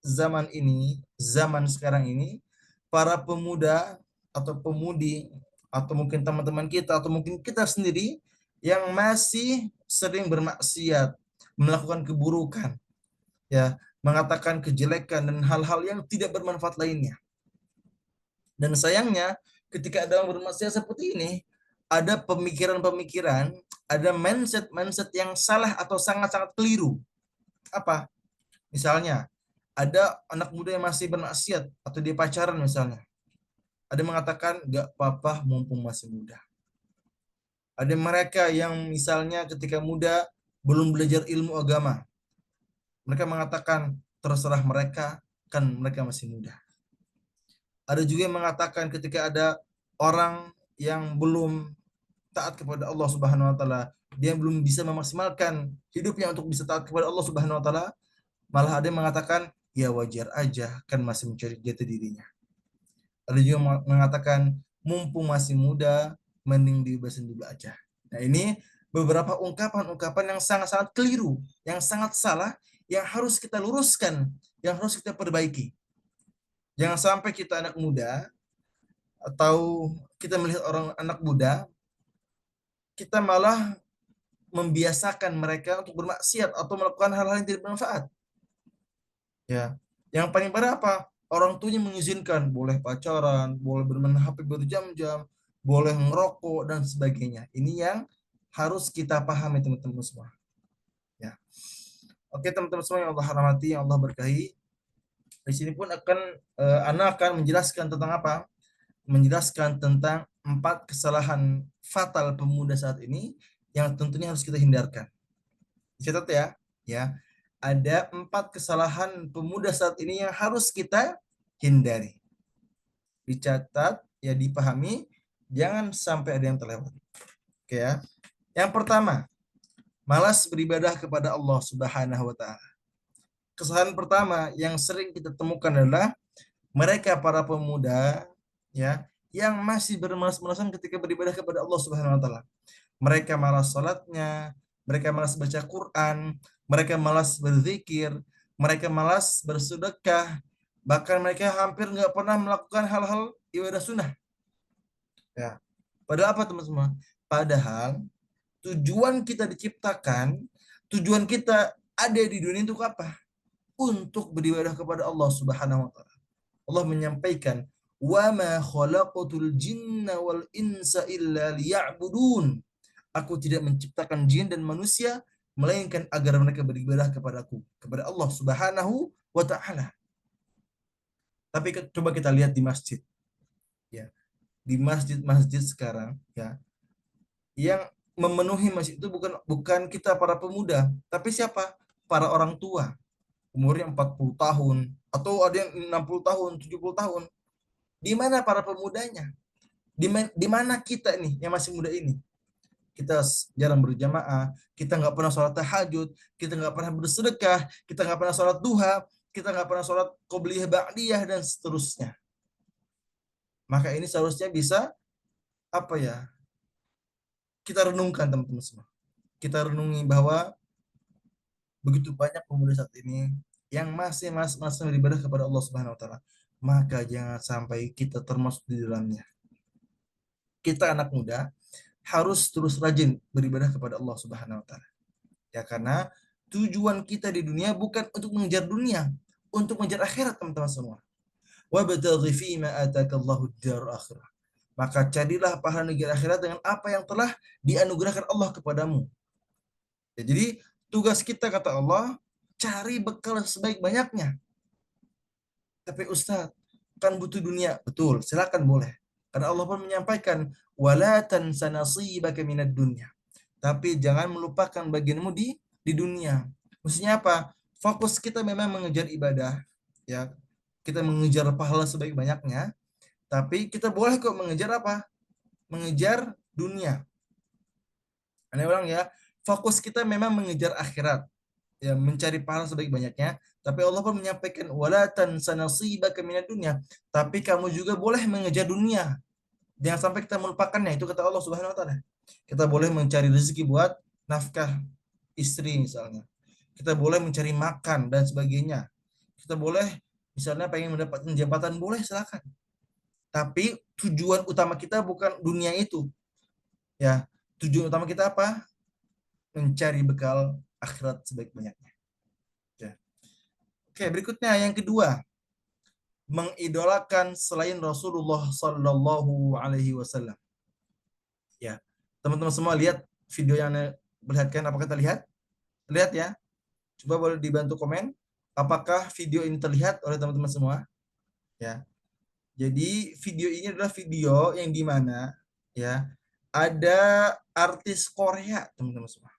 zaman ini, zaman sekarang ini, para pemuda atau pemudi atau mungkin teman-teman kita atau mungkin kita sendiri yang masih sering bermaksiat, melakukan keburukan, ya, mengatakan kejelekan dan hal-hal yang tidak bermanfaat lainnya. Dan sayangnya ketika ada orang bermaksiat seperti ini, ada pemikiran-pemikiran, ada mindset-mindset yang salah atau sangat-sangat keliru. Apa? Misalnya, ada anak muda yang masih bermaksiat atau dia pacaran misalnya. Ada yang mengatakan gak apa-apa mumpung masih muda. Ada mereka yang misalnya ketika muda belum belajar ilmu agama. Mereka mengatakan terserah mereka, kan mereka masih muda. Ada juga yang mengatakan ketika ada orang yang belum taat kepada Allah Subhanahu wa taala, dia belum bisa memaksimalkan hidupnya untuk bisa taat kepada Allah Subhanahu wa taala, malah ada yang mengatakan ya wajar aja kan masih mencari jati dirinya. Ada juga mengatakan mumpung masih muda mending dibebasin dulu aja. Nah, ini beberapa ungkapan-ungkapan yang sangat-sangat keliru, yang sangat salah, yang harus kita luruskan, yang harus kita perbaiki. Jangan sampai kita anak muda atau kita melihat orang anak muda, kita malah membiasakan mereka untuk bermaksiat atau melakukan hal-hal yang tidak bermanfaat. Ya, yang paling parah apa? Orang tuanya mengizinkan, boleh pacaran, boleh bermain HP berjam-jam, boleh ngerokok dan sebagainya. Ini yang harus kita pahami teman-teman semua. Ya. Oke teman-teman semua yang Allah rahmati, yang Allah berkahi. Di sini pun Ana akan menjelaskan tentang apa? Menjelaskan tentang 4 kesalahan fatal pemuda saat ini yang tentunya harus kita hindarkan. Dicatat ya, ya. Ada 4 kesalahan pemuda saat ini yang harus kita hindari. Dicatat, ya dipahami, Jangan sampai ada yang terlewat. Oke ya. Yang pertama, malas beribadah kepada Allah Subhanahu wa taala. Kesalahan pertama yang sering kita temukan adalah mereka para pemuda ya yang masih bermalas-malasan ketika beribadah kepada Allah Subhanahu wa taala. Mereka malas salatnya, mereka malas baca Quran, mereka malas berzikir, mereka malas bersedekah, bahkan mereka hampir nggak pernah melakukan hal-hal ibadah sunnah. Ya. Padahal apa teman-teman? Padahal tujuan kita diciptakan, tujuan kita ada di dunia itu apa? Untuk beribadah kepada Allah Subhanahu wa taala. Allah menyampaikan, "Wa ma khalaqatul jinna wal insa illa liya'budun." Aku tidak menciptakan jin dan manusia melainkan agar mereka beribadah kepadaku, kepada Allah Subhanahu wa taala. Tapi coba kita lihat di masjid, ya. Di masjid-masjid sekarang, ya, yang memenuhi masjid itu bukan kita para pemuda, tapi siapa? Para orang tua, umurnya 40 tahun, atau ada yang 60 tahun, 70 tahun. Di mana para pemudanya? Di mana kita nih yang masih muda ini? Kita jarang berjamaah, kita nggak pernah sholat tahajud, kita nggak pernah bersedekah, kita nggak pernah sholat duha, kita nggak pernah sholat qobliyah ba'diyah dan seterusnya. Maka ini seharusnya bisa apa ya? Kita renungkan teman-teman semua. Kita renungi bahwa begitu banyak pemuda saat ini yang masih beribadah kepada Allah Subhanahu wa taala. Maka jangan sampai kita termasuk di dalamnya. Kita anak muda harus terus rajin beribadah kepada Allah Subhanahu wa taala. Ya karena tujuan kita di dunia bukan untuk mengejar dunia, untuk mengejar akhirat teman-teman semua. Wabtaghi fima atakallahu dar akhirah. Maka carilah pahala negeri akhirat dengan apa yang telah dianugerahkan Allah kepadamu. Ya, jadi tugas kita kata Allah cari bekal sebaik-banyaknya. Tapi Ustaz, kan butuh dunia. Betul, silakan boleh. Karena Allah pun menyampaikan wala tansa nasibaka minad dunya. Tapi jangan melupakan bagianmu di dunia. Maksudnya apa? Fokus kita memang mengejar ibadah, ya. Kita mengejar pahala sebaik-banyaknya, tapi kita boleh kok mengejar apa? Mengejar dunia. Aneh orang ya, fokus kita memang mengejar akhirat, ya, mencari pahala sebaik-banyaknya, tapi Allah pun menyampaikan wala tansa nasibaka minad dunya. Tapi kamu juga boleh mengejar dunia. Jangan sampai kita melupakannya, itu kata Allah Subhanahu wa taala. Kita boleh mencari rezeki buat nafkah istri misalnya. Kita boleh mencari makan dan sebagainya. Kita boleh misalnya pengen mendapatkan jabatan, boleh silakan. Tapi tujuan utama kita bukan dunia itu. Ya, tujuan utama kita apa? Mencari bekal akhirat sebaik-banyaknya. Ya. Oke, berikutnya yang kedua, mengidolakan selain Rasulullah Sallallahu Alaihi Wasallam. Ya, teman-teman semua lihat video yang Anda perlihatkan, apakah terlihat? Lihat ya. Coba boleh dibantu komen. Apakah video ini terlihat oleh teman-teman semua? Ya. Jadi video ini adalah video yang dimana ya ada artis Korea teman-teman semua.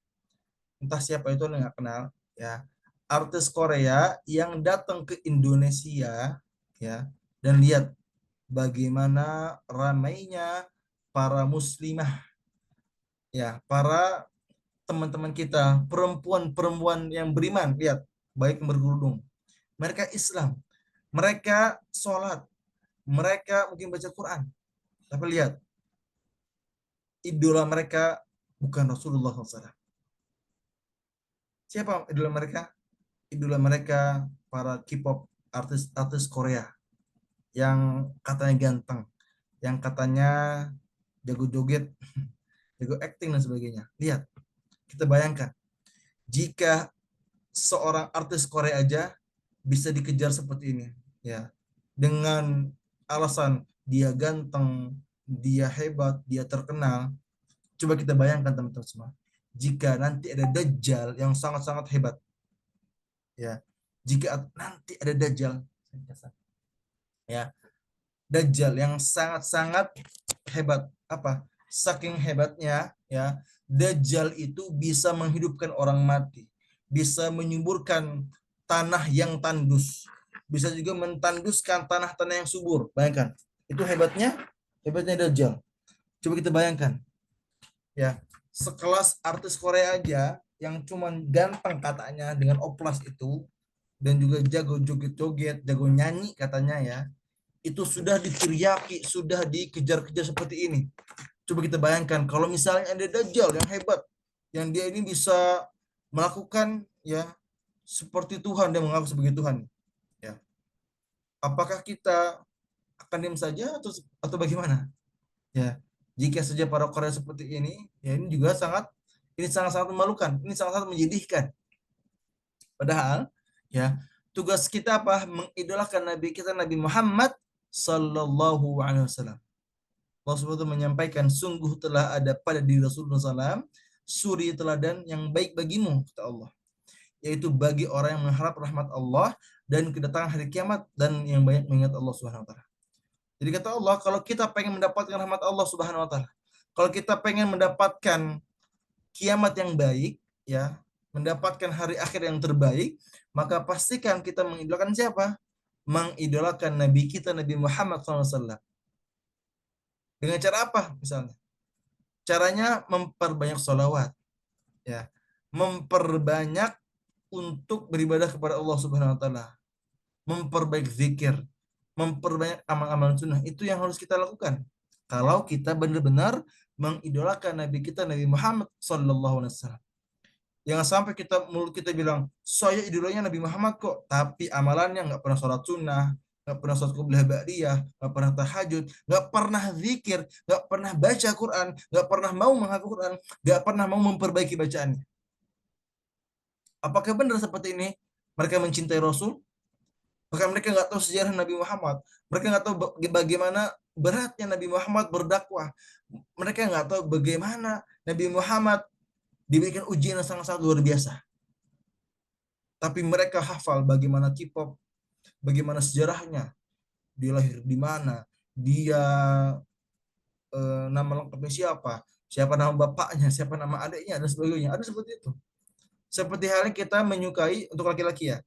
Entah siapa itu nggak kenal ya. Artis Korea yang datang ke Indonesia ya dan lihat bagaimana ramainya para muslimah ya, para teman-teman kita, perempuan-perempuan yang beriman, lihat, baik berkerudung. Mereka Islam, mereka sholat, mereka mungkin baca Quran. Tapi lihat, idola mereka bukan Rasulullah SAW. Siapa idola mereka? Idola mereka para K-pop, artis-artis Korea yang katanya ganteng, yang katanya jago joget, jago acting dan sebagainya. Lihat, kita bayangkan, jika seorang artis Korea aja bisa dikejar seperti ini, ya, dengan alasan dia ganteng, dia hebat, dia terkenal. Coba kita bayangkan teman-teman semua, jika nanti ada Dajjal yang sangat-sangat hebat, ya, jika nanti ada Dajjal, ya, Dajjal yang sangat-sangat hebat, apa? Saking hebatnya, ya, Dajjal itu bisa menghidupkan orang mati, bisa menyuburkan tanah yang tandus, bisa juga mentanduskan tanah-tanah yang subur. Bayangkan, itu hebatnya Dajjal. Coba kita bayangkan, ya, sekelas artis Korea aja yang cuman ganteng katanya dengan oplas itu, dan juga jago joget-joget, jago nyanyi katanya ya, itu sudah diteriaki, sudah dikejar-kejar seperti ini. Coba kita bayangkan kalau misalnya ada Dajjal yang hebat, yang dia ini bisa melakukan ya seperti Tuhan, dia mengaku sebagai Tuhan. Ya, apakah kita akan diam saja atau bagaimana? Ya, jika saja para Korea seperti ini, ya ini sangat-sangat memalukan, ini sangat-sangat menyedihkan. Padahal ya tugas kita apa? Mengidolakan Nabi kita Nabi Muhammad Sallallahu Alaihi Wasallam. Allah SWT menyampaikan, sungguh telah ada pada diri Rasulullah SAW suri teladan yang baik bagimu, kata Allah, yaitu bagi orang yang mengharap rahmat Allah dan kedatangan hari kiamat dan yang banyak mengingat Allah Subhanahu Wa Taala. Jadi kata Allah, kalau kita pengen mendapatkan rahmat Allah Subhanahu Wa Taala, kalau kita pengen mendapatkan kiamat yang baik, ya, mendapatkan hari akhir yang terbaik, maka pastikan kita mengidolakan siapa? Mengidolakan Nabi kita Nabi Muhammad SAW. Dengan cara apa misalnya? Caranya memperbanyak sholawat, ya, memperbanyak untuk beribadah kepada Allah Subhanahu Wa Taala, memperbaik zikir, memperbanyak amal-amal sunnah. Itu yang harus kita lakukan. Kalau kita benar-benar mengidolakan Nabi kita Nabi Muhammad Sallallahu Alaihi Wasallam. Jangan sampai mulut kita bilang, saya idolanya Nabi Muhammad kok, tapi amalannya nggak pernah sholat sunnah, nggak pernah sholat qobliyah ba'diyah, nggak pernah tahajud, nggak pernah zikir, nggak pernah baca Quran, nggak pernah mau menghafal Quran, nggak pernah mau memperbaiki bacaannya. Apakah benar seperti ini? Mereka mencintai Rasul? Bahkan mereka nggak tahu sejarah Nabi Muhammad. Mereka nggak tahu bagaimana beratnya Nabi Muhammad berdakwah. Mereka nggak tahu bagaimana Nabi Muhammad diberikan ujian yang sangat-sangat luar biasa. Tapi mereka hafal bagaimana K-pop, bagaimana sejarahnya, dia lahir di mana, dia nama lengkapnya siapa, siapa nama bapaknya, siapa nama adiknya, dan sebagainya. Ada seperti itu. Seperti halnya kita menyukai, untuk laki-laki ya,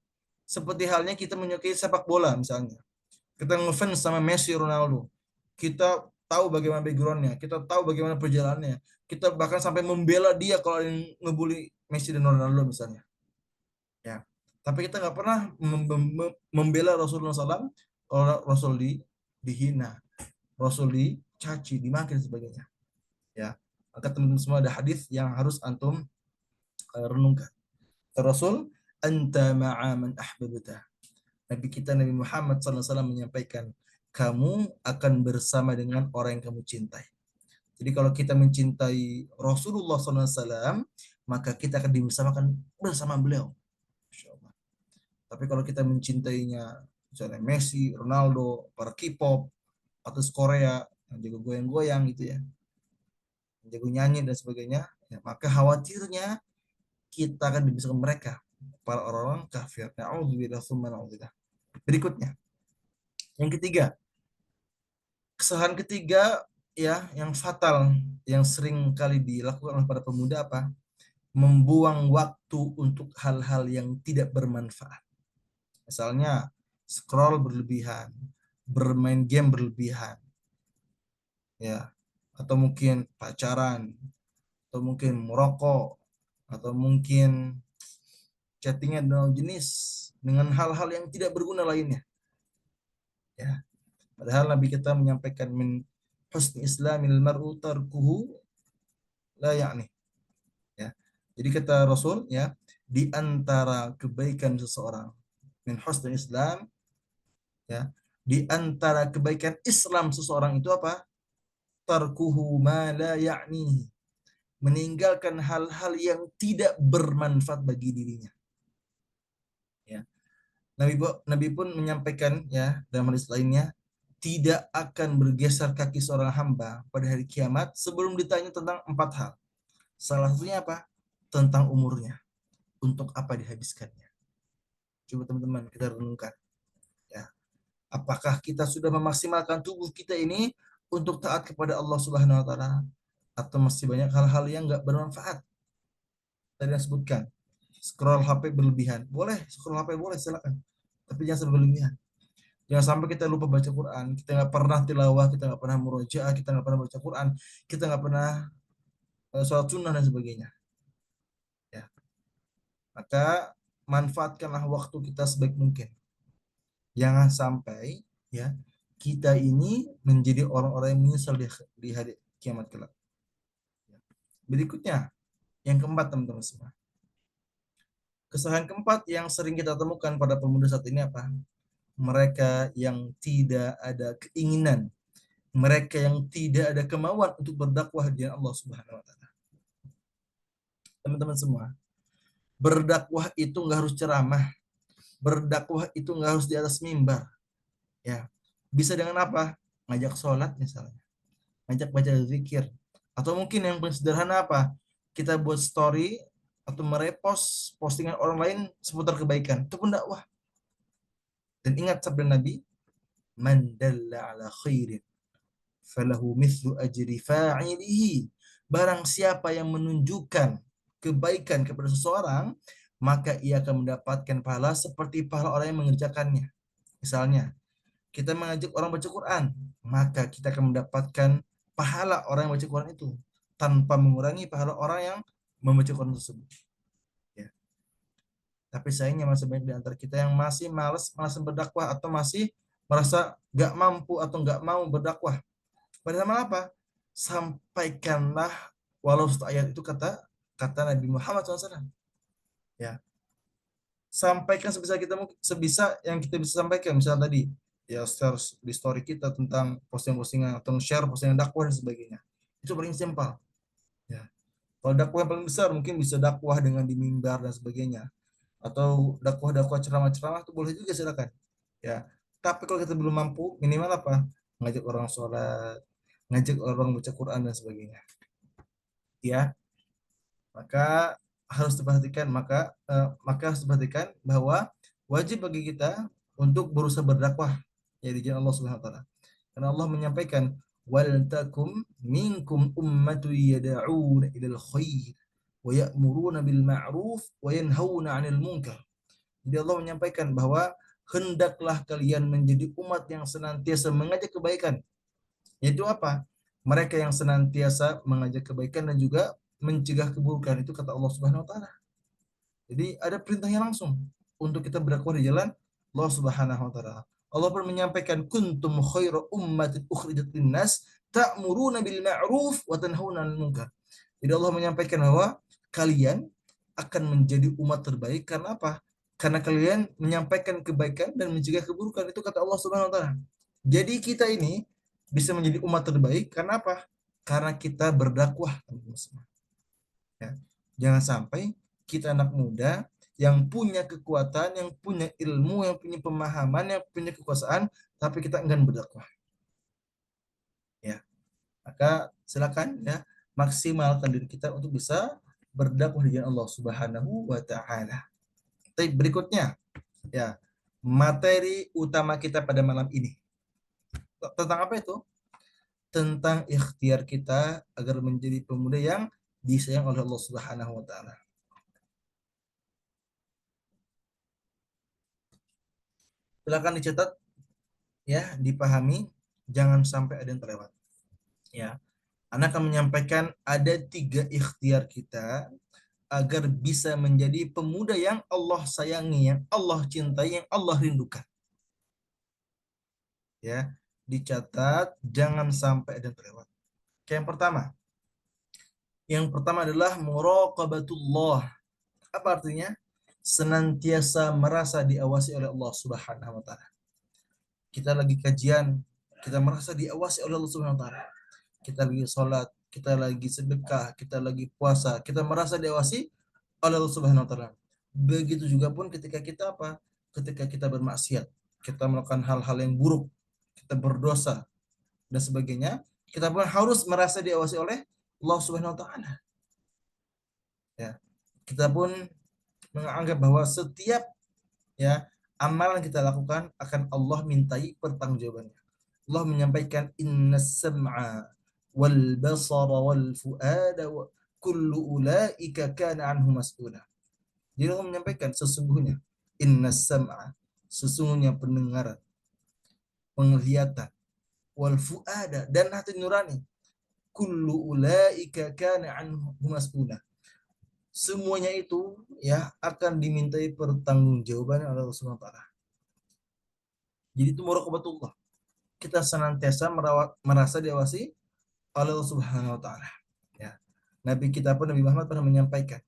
seperti halnya kita menyukai sepak bola misalnya. Kita ngefans sama Messi, Ronaldo. Kita tahu bagaimana backgroundnya, kita tahu bagaimana perjalanannya. Kita bahkan sampai membela dia kalau yang ngebully Messi dan Ronaldo misalnya. Ya. Tapi kita nggak pernah membela Rasulullah SAW kalau Rasul dihina, Rasul dicaci, dimaki dan sebagainya. Ya, maka teman-teman semua ada hadis yang harus antum renungkan. Rasul, anta ma'a man ahbabta. Nabi kita Nabi Muhammad SAW menyampaikan, kamu akan bersama dengan orang yang kamu cintai. Jadi kalau kita mencintai Rasulullah SAW, maka kita akan dibersamakan bersama beliau. Tapi kalau kita mencintainya misalnya Messi, Ronaldo, para K-pop, artis Korea yang jago goyang-goyang gitu ya, yang jago nyanyi dan sebagainya, ya, maka khawatirnya kita akan dibersamakan mereka, para orang-orang kafir. Na'udzubillah tsumma na'udzubillah. Berikutnya, yang ketiga, kesalahan ketiga ya yang fatal yang sering kali dilakukan oleh para pemuda apa? Membuang waktu untuk hal-hal yang tidak bermanfaat. Misalnya scroll berlebihan, bermain game berlebihan, ya, atau mungkin pacaran, atau mungkin merokok, atau mungkin chattingan dengan jenis dengan hal-hal yang tidak berguna lainnya. Ya, padahal Nabi kita menyampaikan min husni islamil mar'u tarkuhu la ya'ni. Ya. Jadi kata Rasul ya, di antara kebaikan seseorang min husni Islam ya, di antara kebaikan Islam seseorang itu apa? Tarkuhu ma la ya'ni. Meninggalkan hal-hal yang tidak bermanfaat bagi dirinya. Ya. Nabi pun menyampaikan ya dalam hadis lainnya, tidak akan bergeser kaki seorang hamba pada hari kiamat sebelum ditanya tentang 4 hal. Salah satunya apa? Tentang umurnya. Untuk apa dihabiskannya? Coba teman-teman kita renungkan. Ya. Apakah kita sudah memaksimalkan tubuh kita ini untuk taat kepada Allah Subhanahu wa taala, atau masih banyak hal-hal yang enggak bermanfaat? Tadi yang sebutkan, scroll HP berlebihan. Boleh, scroll HP boleh, silakan. Tapi jangan berlebihan. Jangan sampai kita lupa baca Quran, kita nggak pernah tilawah, kita nggak pernah murojaah, kita nggak pernah baca Quran, kita nggak pernah sholat sunnah dan sebagainya. Ya, maka manfaatkanlah waktu kita sebaik mungkin. Jangan sampai ya kita ini menjadi orang-orang yang menyesal di hari kiamat kelak. Berikutnya, yang keempat teman-teman semua. Kesalahan keempat yang sering kita temukan pada pemuda saat ini apa? Mereka yang tidak ada keinginan, mereka yang tidak ada kemauan untuk berdakwah di Allah Subhanahu wa taala. Teman-teman semua, berdakwah itu nggak harus ceramah, berdakwah itu nggak harus di atas mimbar, ya. Bisa dengan apa? Ngajak sholat misalnya, ngajak baca zikir, atau mungkin yang paling sederhana apa? Kita buat story atau merepost postingan orang lain seputar kebaikan, itu pun dakwah. Dan ingat sabda Nabi, man dalla ala khairin falahu mithlu ajri fa'ilihi. Barang siapa yang menunjukkan kebaikan kepada seseorang, maka ia akan mendapatkan pahala seperti pahala orang yang mengerjakannya. Misalnya, kita mengajak orang baca Quran, maka kita akan mendapatkan pahala orang yang baca Quran itu tanpa mengurangi pahala orang yang membaca Quran tersebut. Ya. Tapi sayangnya masih banyak di antara kita yang masih malas berdakwah atau masih merasa gak mampu atau gak mau berdakwah. Padahal apa? Sampaikanlah walau satu ayat, itu kata kata Nabi Muhammad SAW. Ya, sampaikan sebisa kita mungkin, sebisa yang kita bisa sampaikan. Misalnya tadi, ya share di story kita tentang posting-postingan atau share postingan dakwah dan sebagainya. Itu paling simpel. Ya. Kalau dakwah yang paling besar mungkin bisa dakwah dengan di mimbar dan sebagainya. Atau dakwah-dakwah ceramah-ceramah itu boleh juga, silakan. Ya. Tapi kalau kita belum mampu, minimal apa? Ngajak orang sholat, ngajak orang baca Quran dan sebagainya. Ya, maka maka harus diperhatikan bahwa wajib bagi kita untuk berusaha berdakwah ya di jalan Allah Subhanahu wa taala. Karena Allah menyampaikan wal takum minkum ummatu yad'una ilal khair wa ya'muruna bil ma'ruf wa yanhauna 'anil munkar. Jadi Allah menyampaikan bahwa hendaklah kalian menjadi umat yang senantiasa mengajak kebaikan. Yaitu apa? Mereka yang senantiasa mengajak kebaikan dan juga mencegah keburukan, itu kata Allah Subhanahu wa taala. Jadi ada perintahnya langsung untuk kita berdakwah di jalan Allah Subhanahu wa taala. Allah pun menyampaikan kuntum khaira ummatin ukhrijat linnas ta'muruna bil ma'ruf wa tanhauna 'anil munkar. Jadi Allah menyampaikan bahwa kalian akan menjadi umat terbaik karena apa? Karena kalian menyampaikan kebaikan dan mencegah keburukan, itu kata Allah Subhanahu wa taala. Jadi kita ini bisa menjadi umat terbaik karena apa? Karena kita berdakwah, teman-teman. Ya. Jangan sampai kita anak muda yang punya kekuatan, yang punya ilmu, yang punya pemahaman, yang punya kekuasaan, tapi kita enggan berdakwah. Ya, maka silakan ya maksimalkan diri kita untuk bisa berdakwah di jalan Allah Subhanahu wa taala. Tapi berikutnya ya, materi utama kita pada malam ini tentang apa itu? Tentang ikhtiar kita agar menjadi pemuda yang disayang oleh Allah Subhanahu wa taala. Silakan dicatat ya, dipahami, jangan sampai ada yang terlewat. Ya, Anda akan menyampaikan ada 3 ikhtiar kita agar bisa menjadi pemuda yang Allah sayangi, yang Allah cintai, yang Allah rindukan. Ya, dicatat, jangan sampai ada yang terlewat. Yang pertama adalah muraqabatullah. Apa artinya? Senantiasa merasa diawasi oleh Allah Subhanahu wa taala. Kita lagi kajian, kita merasa diawasi oleh Allah Subhanahu wa taala. Kita lagi sholat, kita lagi sedekah, kita lagi puasa, kita merasa diawasi oleh Allah Subhanahu wa taala. Begitu juga pun ketika kita apa? Ketika kita bermaksiat, kita melakukan hal-hal yang buruk, kita berdosa dan sebagainya, kita pun harus merasa diawasi oleh Allah Subhanahu wa taala. Ya. Kita pun menganggap bahwa setiap ya amalan kita lakukan akan Allah mintai pertanggungjawabannya. Allah menyampaikan innas sam'a wal basara wal fuada kullu ulaika kana anhu mas'ula. Jadi Allah menyampaikan sesungguhnya innas sam'a, sesungguhnya pendengaran, penglihatan, wal fuada, dan hati nurani. Kullu ulaika kana anhu mas'ula. Semuanya itu ya akan dimintai pertanggungjawaban oleh Allah Subhanahu wa taala. Jadi itu muraqabatullah. Kita senantiasa merasa diawasi oleh Allah Subhanahu wa taala. Ya. Nabi kita pun Nabi Muhammad pernah menyampaikan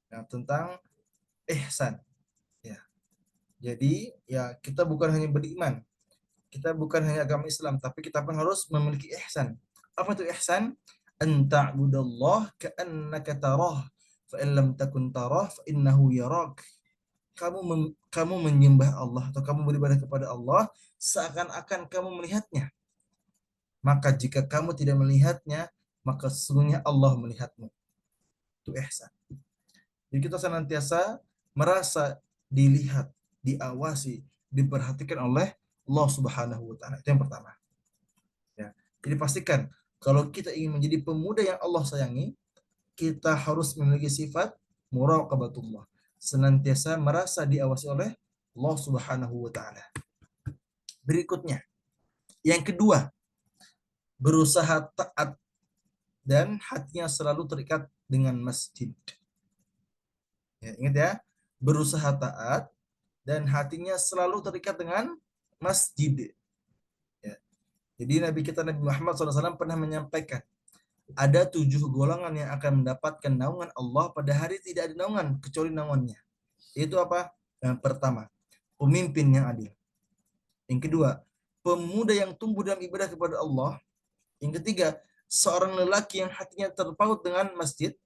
ya, tentang ihsan. Ya. Jadi ya kita bukan hanya beriman, kita bukan hanya agama Islam, tapi kita pun harus memiliki ihsan. Apa itu ihsan? An ta'budallah ka'annaka tarah, fa in lam takun tarah fa innahu yarak. Kamu menyembah Allah atau kamu beribadah kepada Allah seakan-akan kamu melihatnya. Maka jika kamu tidak melihatnya, maka sesungguhnya Allah melihatmu. Itu ihsan. Jadi kita senantiasa merasa dilihat, diawasi, diperhatikan oleh Allah Subhanahu wa taala. Itu yang pertama. Ya. Jadi pastikan kalau kita ingin menjadi pemuda yang Allah sayangi, kita harus memiliki sifat muraqabatullah. Senantiasa merasa diawasi oleh Allah Subhanahu wa taala. Berikutnya, yang kedua, berusaha taat dan hatinya selalu terikat dengan masjid. Ya, ingat ya, berusaha taat dan hatinya selalu terikat dengan masjid. Ya. Jadi Nabi kita Nabi Muhammad SAW pernah menyampaikan, ada 7 golongan yang akan mendapatkan naungan Allah pada hari tidak ada naungan kecuali naungannya. Itu apa? Yang pertama, pemimpin yang adil. Yang kedua, pemuda yang tumbuh dalam ibadah kepada Allah. Yang ketiga, seorang lelaki yang hatinya terpaut dengan masjid.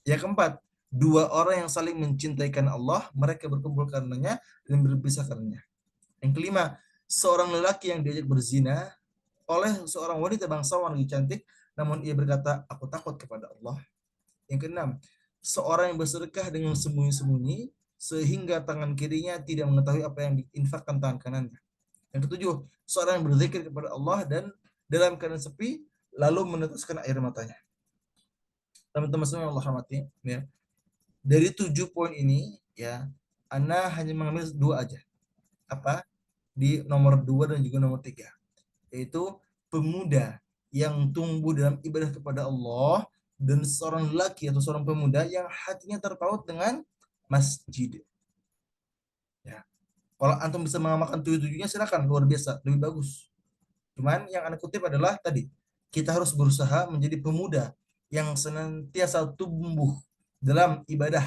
Yang keempat, 2 orang yang saling mencintai karena Allah, mereka berkumpul karenanya dan berpisah karenanya. Yang kelima, seorang lelaki yang diajak berzina oleh seorang wanita bangsawan lagi cantik, namun ia berkata, aku takut kepada Allah. Yang keenam, seorang yang bersedekah dengan sembunyi-sembunyi sehingga tangan kirinya tidak mengetahui apa yang diinfakkan tangan kanannya. Yang ketujuh, seorang yang berzikir kepada Allah dan dalam keadaan sepi lalu meneteskan air matanya. Teman-teman semua yang Allah hormati, ya. Dari 7 poin ini, ya, Ana hanya mengambil 2 aja. Apa? Di nomor 2 dan juga nomor 3. Yaitu pemuda yang tumbuh dalam ibadah kepada Allah dan seorang laki atau seorang pemuda yang hatinya terpaut dengan masjid. Ya. Kalau antum bisa mengamalkan 7-7-nya silakan, luar biasa, lebih bagus. Cuman yang Anda kutip adalah tadi, kita harus berusaha menjadi pemuda yang senantiasa tumbuh dalam ibadah,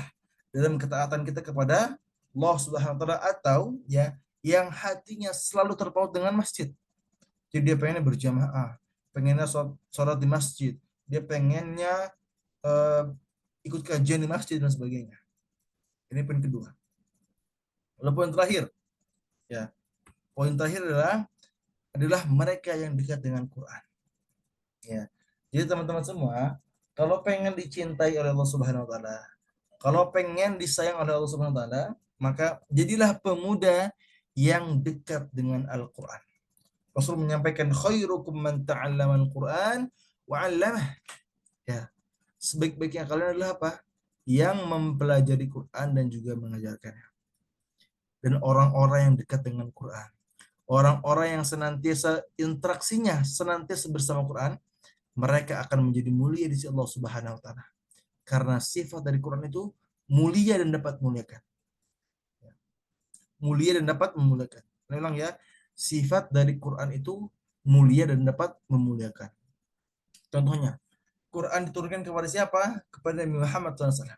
dalam ketaatan kita kepada Allah Subhanahu wa taala, atau ya yang hatinya selalu terpaut dengan masjid. Jadi dia pengennya berjamaah, pengennya sholat di masjid, dia pengennya ikut kajian di masjid dan sebagainya. Ini poin kedua. Lalu poin terakhir, ya, poin terakhir adalah mereka yang dekat dengan Quran. Ya. Jadi teman-teman semua, kalau pengen dicintai oleh Allah Subhanahu wa taala, kalau pengen disayang oleh Allah Subhanahu wa taala, maka jadilah pemuda yang dekat dengan Al-Qur'an. Rasul menyampaikan khairukum man ta'allama al-Qur'an wa 'allamah. Ya. Sebaik-baiknya kalian adalah apa? Yang mempelajari Quran dan juga mengajarkannya. Dan orang-orang yang dekat dengan Quran, orang-orang yang senantiasa interaksinya senantiasa bersama Quran, mereka akan menjadi mulia di sisi Allah Subhanahu wa taala. Karena sifat dari Quran itu mulia dan dapat memuliakan. Mulia dan dapat memuliakan. Saya ulang ya, sifat dari Quran itu mulia dan dapat memuliakan. Contohnya, Quran diturunkan kepada siapa? Kepada Nabi Muhammad SAW.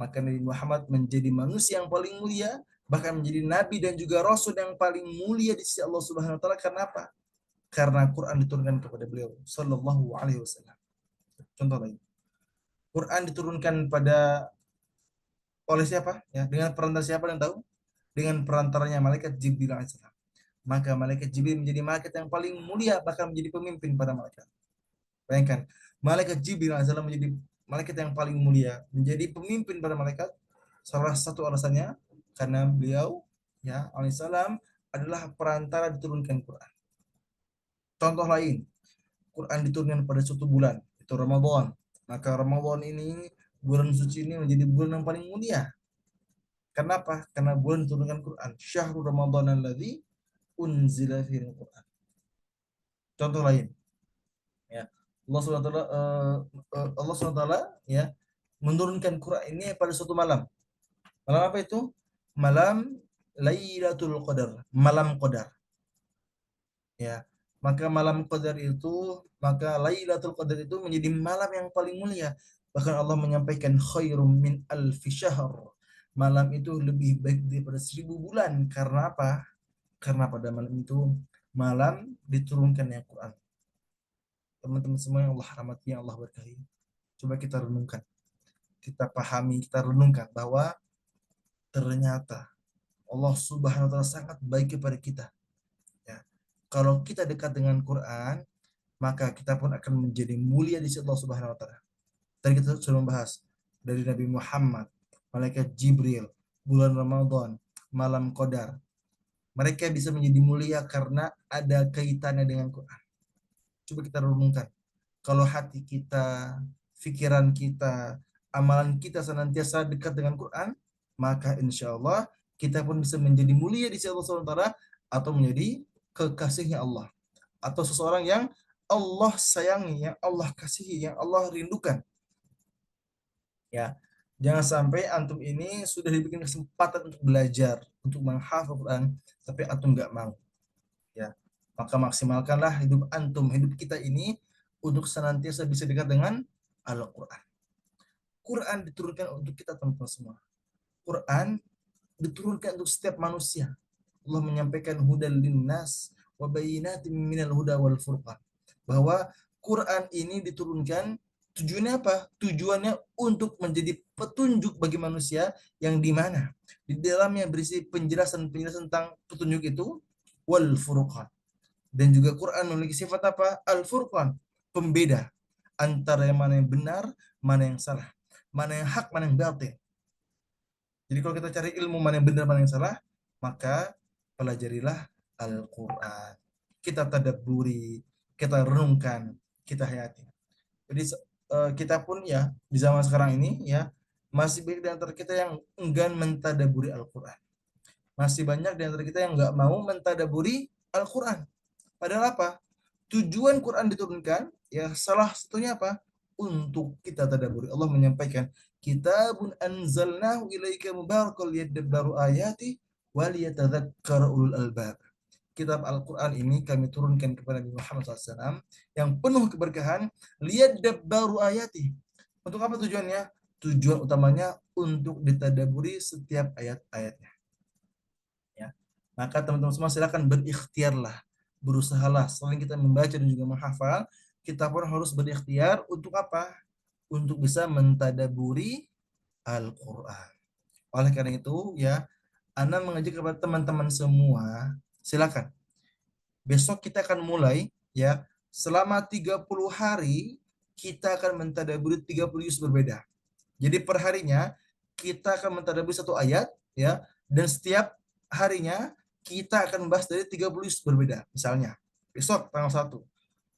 Maka Nabi Muhammad menjadi manusia yang paling mulia, bahkan menjadi nabi dan juga rasul yang paling mulia di sisi Allah Subhanahu wa taala. Karena apa? Karena Quran diturunkan kepada beliau sallallahu alaihi wasallam. Contoh lagi. Quran diturunkan pada oleh siapa? Ya, dengan perantara siapa yang tahu? Dengan perantaranya malaikat Jibril alaihissalam. Maka malaikat Jibril menjadi malaikat yang paling mulia, bahkan menjadi pemimpin pada malaikat. Bayangkan, malaikat Jibril alaihissalam menjadi malaikat yang paling mulia, menjadi pemimpin pada malaikat. Salah satu alasannya karena beliau ya alaihissalam adalah perantara diturunkan Quran. Contoh lain, Quran diturunkan pada suatu bulan, itu Ramadan. Maka Ramadan ini, bulan suci ini menjadi bulan yang paling mulia. Kenapa? Karena bulan diturunkan Quran. Syahrul Ramadan alladzi unzila fihil Qur'an. Contoh lain, ya. Allah Subhanahu wa taala Allah Subhanahu wa taala ya menurunkan Quran ini pada suatu malam. Malam apa itu? Malam Lailatul Qadar, malam Qadar. Ya. Maka Lailatul Qadar itu menjadi malam yang paling mulia. Bahkan Allah menyampaikan khairum min alfi syahr. Malam itu lebih baik daripada 1000 bulan. Karena apa? Karena pada malam itu malam diturunkan yang Quran. Teman-teman semua yang Allah rahmati, yang Allah berkahi. Coba kita renungkan, kita pahami, kita renungkan bahwa ternyata Allah Subhanahu wa taala sangat baik kepada kita. Ya. Kalau kita dekat dengan Quran, maka kita pun akan menjadi mulia di sisi Allah Subhanahu wa taala. Tadi kita sudah membahas dari Nabi Muhammad, malaikat Jibril, bulan Ramadan, malam Qadar. Mereka bisa menjadi mulia karena ada kaitannya dengan Quran. Coba kita renungkan. Kalau hati kita, pikiran kita, amalan kita senantiasa dekat dengan Quran, maka insya Allah kita pun bisa menjadi mulia di sisi Allah SWT atau menjadi kekasihnya Allah. Atau seseorang yang Allah sayangi, yang Allah kasihi, yang Allah rindukan. Ya, jangan sampai antum ini sudah diberikan kesempatan untuk belajar, untuk menghafal Quran, tapi antum nggak mau. Ya, maka maksimalkanlah hidup antum, hidup kita ini untuk senantiasa bisa dekat dengan Al-Quran. Quran diturunkan untuk kita teman-teman semua. Quran diturunkan untuk setiap manusia. Allah menyampaikan hudal linnas wa bayyinatin minal huda wal furqan. Bahwa Quran ini diturunkan tujuannya apa? Tujuannya untuk menjadi petunjuk bagi manusia yang di mana di dalamnya berisi penjelasan-penjelasan tentang petunjuk itu wal furqan. Dan juga Quran memiliki sifat apa? Al-Furqan, pembeda antara yang mana yang benar, mana yang salah, mana yang hak, mana yang batil. Jadi kalau kita cari ilmu mana yang benar, mana yang salah, maka pelajarilah Al-Quran. Kita tadabburi, kita renungkan, kita hayati. Jadi kita pun ya di zaman sekarang ini ya masih banyak di antara kita yang enggan mentadaburi Al-Quran. Masih banyak di antara kita yang nggak mau mentadaburi Al-Quran. Padahal apa? Tujuan Quran diturunkan, ya salah satunya apa? Untuk kita tadabburi. Allah menyampaikan, Kitabun anzalnahu ilaika mubarakal liyadabbaru ayati wa liyatadzakkara ulul albab. Kitab Al-Quran ini kami turunkan kepada Nabi Muhammad SAW yang penuh keberkahan, liyadabbaru ayati. Untuk apa tujuannya? Tujuan utamanya untuk ditadaburi setiap ayat-ayatnya. Ya. Maka teman-teman semua silakan berikhtiarlah, berusahalah selain kita membaca dan juga menghafal, kita pun harus berikhtiar untuk apa? Untuk bisa mentadaburi Al-Qur'an. Oleh karena itu ya, Ana mengajak kepada teman-teman semua, silakan. Besok kita akan mulai ya, selama 30 hari kita akan mentadaburi 30 juz berbeda. Jadi perharinya kita akan mentadaburi satu ayat ya, dan setiap harinya kita akan membahas dari 30 juz berbeda. Misalnya, besok tanggal 1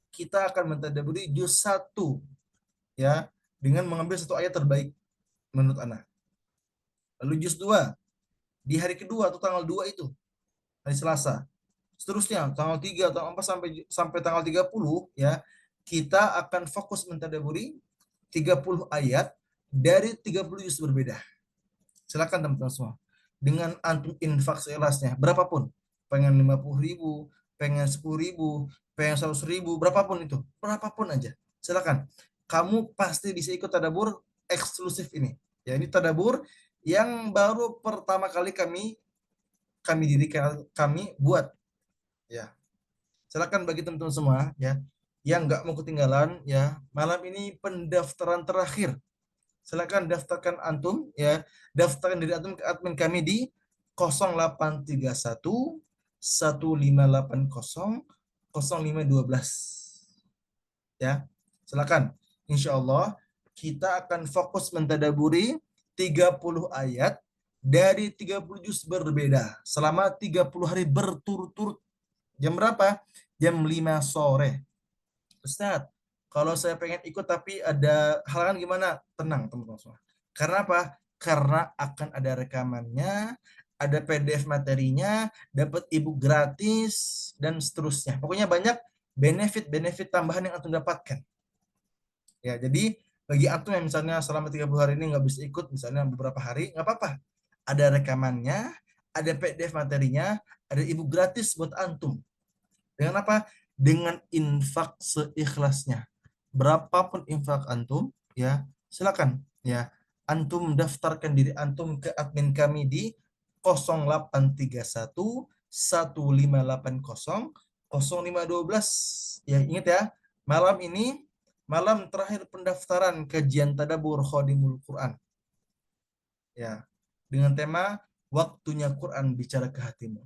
kita akan mentadaburi juz 1 ya, dengan mengambil satu ayat terbaik menurut Ana. Lalu juz 2 di hari kedua atau tanggal 2 itu, hari Selasa. Seterusnya tanggal 3, tanggal 4 sampai sampai tanggal 30 ya, kita akan fokus mentadaburi 30 ayat dari 30 juz berbeda. Silakan teman-teman semua. Dengan antum infak seikhlasnya, berapapun. Pengen 50.000, pengen 10.000, pengen 100.000, berapapun itu. Berapapun aja. Silakan. Kamu pasti bisa ikut tadabur eksklusif ini. Ya, ini tadabur yang baru pertama kali kami dirikan, kami buat. Ya. Silakan bagi teman-teman semua ya yang nggak mau ketinggalan ya, malam ini pendaftaran terakhir. Silakan daftarkan antum ya, daftarkan diri antum ke admin kami di 0831 1580 0512 ya. Silakan. Insya Allah kita akan fokus mentadaburi 30 ayat dari 30 juz berbeda selama 30 hari berturut-turut. Jam berapa? Jam 5 sore. Ustadz, kalau saya pengen ikut tapi ada halangan gimana? Tenang teman-teman semua. Karena apa? Karena akan ada rekamannya, ada PDF materinya, dapat ebook gratis, dan seterusnya. Pokoknya banyak benefit-benefit tambahan yang antum dapatkan. Ya, jadi bagi antum yang misalnya selama 30 hari ini nggak bisa ikut, misalnya beberapa hari, nggak apa-apa. Ada rekamannya, ada PDF materinya, ada ebook gratis buat antum. Dengan apa? Dengan infak seikhlasnya. Berapapun infak antum, ya silakan. Ya, antum daftarkan diri antum ke admin kami di 0831 1580 0512. Ya, ingat ya, malam ini malam terakhir pendaftaran kajian tadabbur Khadimul Quran. Ya, dengan tema waktunya Quran bicara ke hatimu.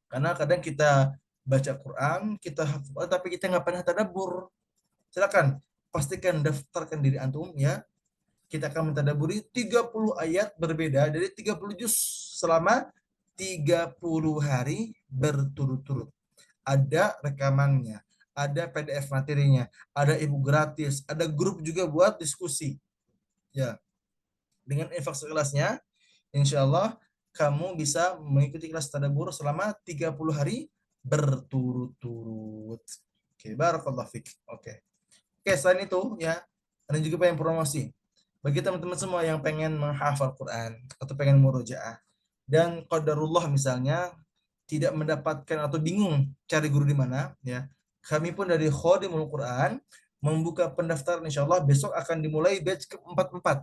Karena kadang kita baca Quran, kita hafal, tapi kita nggak pernah tadabbur. Silakan pastikan daftarkan diri antum ya. Kita akan mentadaburi 30 ayat berbeda dari 30 juz selama 30 hari berturut-turut. Ada rekamannya, ada PDF materinya, ada ebook gratis, ada grup juga buat diskusi. Ya, dengan infak sekelasnya, insya Allah kamu bisa mengikuti kelas tadabbur selama 30 hari berturut-turut. Oke, barakallahu fik. Oke. Oke, selain itu ya, ada juga pengen promosi. Bagi teman-teman semua yang pengen menghafal Quran atau pengen murojaah dan qadarullah misalnya tidak mendapatkan atau bingung cari guru di mana ya. Kami pun dari Khadimul Quran membuka pendaftaran insya Allah besok akan dimulai batch ke-44.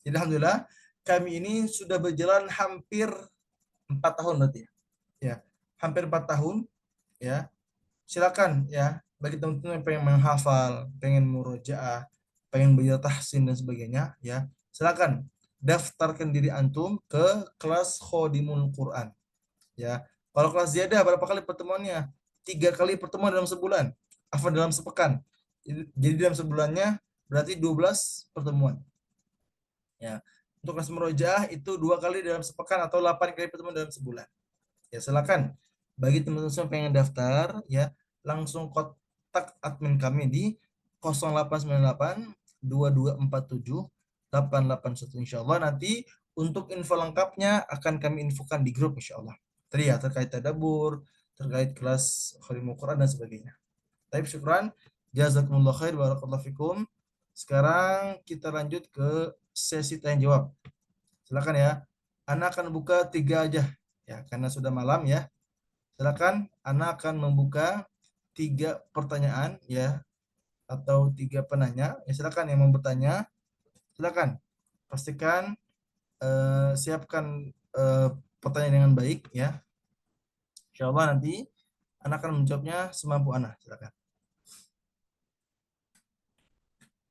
Jadi alhamdulillah kami ini sudah berjalan hampir 4 tahun berarti ya. Ya, hampir 4 tahun ya. Silakan ya bagi teman-teman yang pengen menghafal, pengen murojaah, pengen belajar tahsin dan sebagainya ya. Silakan daftarkan diri antum ke kelas Khodimul Quran ya. Kalau kelas ziyadah berapa kali pertemuannya? 3 kali pertemuan dalam sebulan. Apa dalam sepekan? Jadi dalam sebulannya berarti 12 pertemuan. Ya. Untuk kelas murojaah itu 2 kali dalam sepekan atau 8 kali pertemuan dalam sebulan. Ya silakan. Bagi teman-teman yang pengen daftar ya langsung kontak admin kami di 0898 2247 881 insya Allah. Nanti untuk info lengkapnya akan kami infokan di grup insya Allah. Tadi ya terkait tadabur, terkait kelas Khalimul Quran dan sebagainya. Tapi syukran, jazakumullah khair, barakallahu fikum. Sekarang kita lanjut ke sesi tanya jawab. Silakan ya. Ana akan buka 3 aja ya karena sudah malam ya. Silakan, Ana akan membuka 3 pertanyaan ya atau 3 penanya. Ya silakan yang mau bertanya, silakan pastikan siapkan pertanyaan dengan baik ya. Insya Allah nanti Ana akan menjawabnya semampu Ana. Silakan.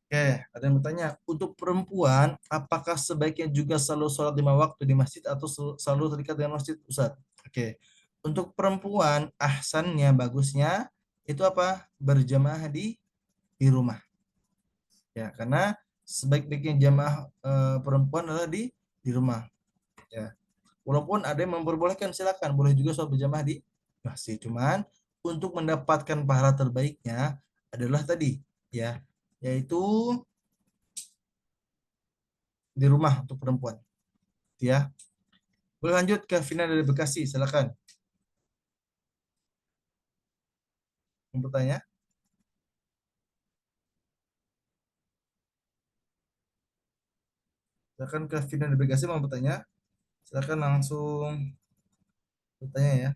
Oke, ada yang bertanya, untuk perempuan, apakah sebaiknya juga selalu sholat 5 waktu di masjid atau selalu terikat dengan masjid, Ustaz? Oke, untuk perempuan, ahsannya, bagusnya, itu apa? Berjamaah di rumah. Ya, karena sebaik-baiknya jamaah perempuan adalah di rumah. Ya, walaupun ada yang memperbolehkan, silakan, boleh juga sholat berjamaah di masjid. Cuman, untuk mendapatkan pahala terbaiknya adalah tadi, ya, yaitu di rumah untuk perempuan ya. Boleh lanjut ke Vina dari Bekasi, silakan. Mau bertanya? Silakan ke Vina dari Bekasi mau bertanya. Silakan langsung bertanya ya.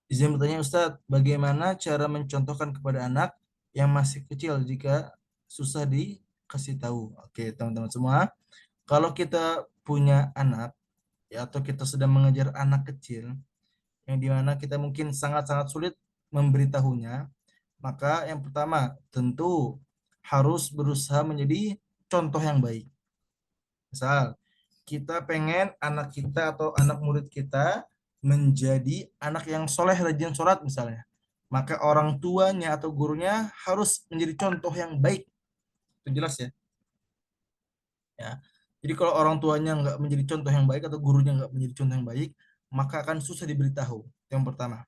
Izin bertanya Ustadz, bagaimana cara mencontohkan kepada anak yang masih kecil jika susah dikasih tahu? Oke, teman-teman semua, kalau kita punya anak ya atau kita sedang mengajar anak kecil yang dimana kita mungkin sangat-sangat sulit memberitahunya, maka yang pertama tentu harus berusaha menjadi contoh yang baik. Misal, kita pengen anak kita atau anak murid kita menjadi anak yang soleh, rajin sholat misalnya. Maka orang tuanya atau gurunya harus menjadi contoh yang baik. Itu jelas ya. Ya. Jadi kalau orang tuanya nggak menjadi contoh yang baik atau gurunya nggak menjadi contoh yang baik, maka akan susah diberitahu. Yang pertama.